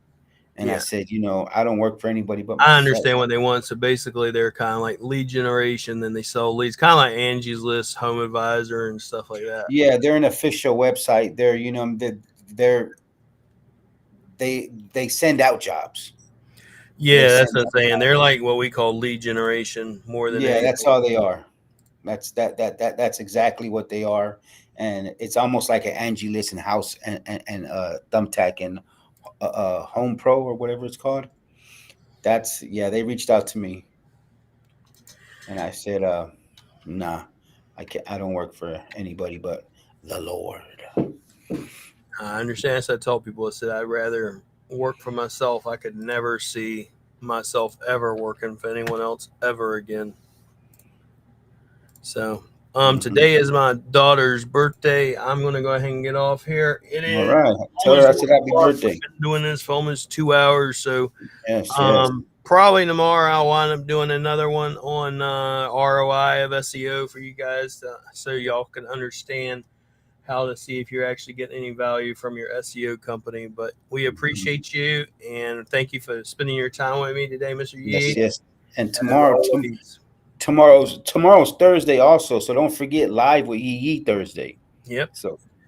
And I yeah, said, I don't work for anybody but I myself. understand what they want. So basically, they're kind of like lead generation. Then they sell leads, kind of like Angie's List, Home Advisor, and stuff like that. Yeah, they're an official website. They're they send out jobs. They Yeah, that's send what I'm out saying. They're jobs. like what we call lead generation more than Yeah, that's anything. all they are. That's exactly what they are, and it's almost like an Angie Listen House and Thumbtack and Home Pro or whatever it's called. That's yeah. They reached out to me, and I said, "Nah, I can't. I don't work for anybody but the Lord." I understand. So I tell people, I said, I'd rather work for myself. I could never see myself ever working for anyone else ever again. So Today is my daughter's birthday. I'm going to go ahead and get off here. It is. All right. Tell her I said happy birthday. I've been doing this for almost 2 hours. So Yes, yes. probably tomorrow I'll wind up doing another one on ROI of SEO for you guys so y'all can understand how to see if you're actually getting any value from your SEO company. But we appreciate you and thank you for spending your time with me today, Mr. Yee. Yes, yes. And tomorrow's Thursday also, so don't forget live with Yee Thursday. Yep.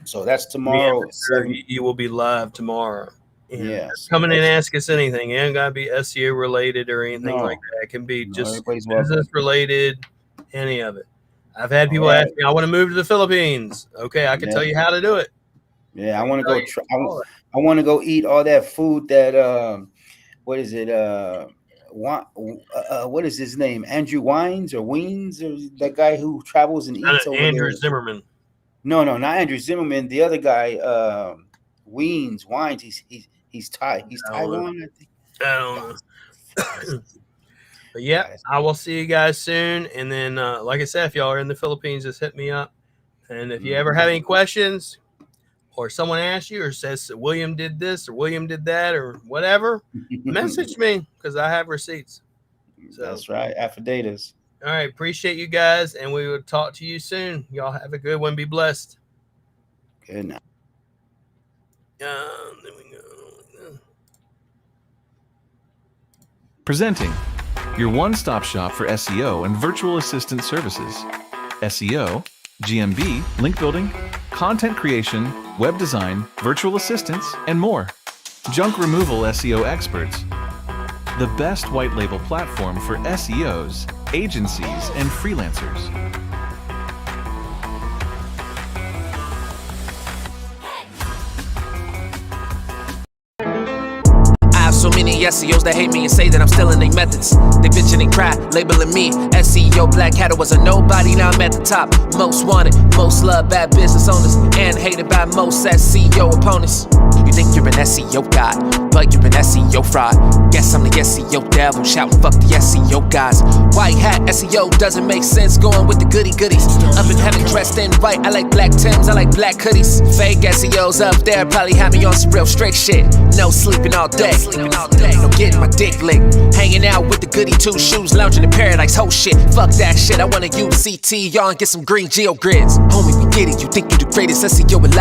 So that's tomorrow. You will be live tomorrow. And yeah. Come in and ask us anything. It ain't gotta be SEO related or anything like that. It can be just business related, any of it. I've had people ask me, I want to move to the Philippines. Okay, I can tell you how to do it. Yeah, I want to go I want to go eat all that food that what is it? What is his name? Andrew Wines or Weens, or that guy who travels and eats over Andrew there? Zimmerman. No, not Andrew Zimmerman. The other guy, Wines. He's Taiwan, I think. I don't know. But yeah, I will see you guys soon. And then, like I said, if y'all are in the Philippines, just hit me up. And if you ever have any questions, or someone asks you or says William did this or William did that or whatever, message me because I have receipts. So, that's right. Affidavits. All right. Appreciate you guys. And we will talk to you soon. Y'all have a good one. Be blessed. Good night. There we go. Presenting your one-stop shop for SEO and virtual assistant services. SEO, GMB, link building, content creation, web design, virtual assistants, and more. Junk removal SEO experts. The best white label platform for SEOs, agencies, and freelancers. So many SEOs that hate me and say that I'm stealing their methods. They bitchin' and cry, labeling me SEO black hat. Was a nobody, now I'm at the top. Most wanted, most loved, bad business owners, and hated by most SEO opponents. You think you're an SEO god, but you're an SEO fraud. Guess I'm the SEO devil, shouting fuck the SEO guys. White hat SEO doesn't make sense, going with the goody goodies. Up in heaven dressed in white, I like black Timbs, I like black hoodies. Fake SEOs up there probably have me on some real strict shit. No sleeping all day. No getting my dick licked. Hanging out with the goody two shoes, lounging in paradise, whole shit. Fuck that shit, I wanna use CT, y'all, and get some green geo grids. Homie, we get it, you think you the greatest SEO alive.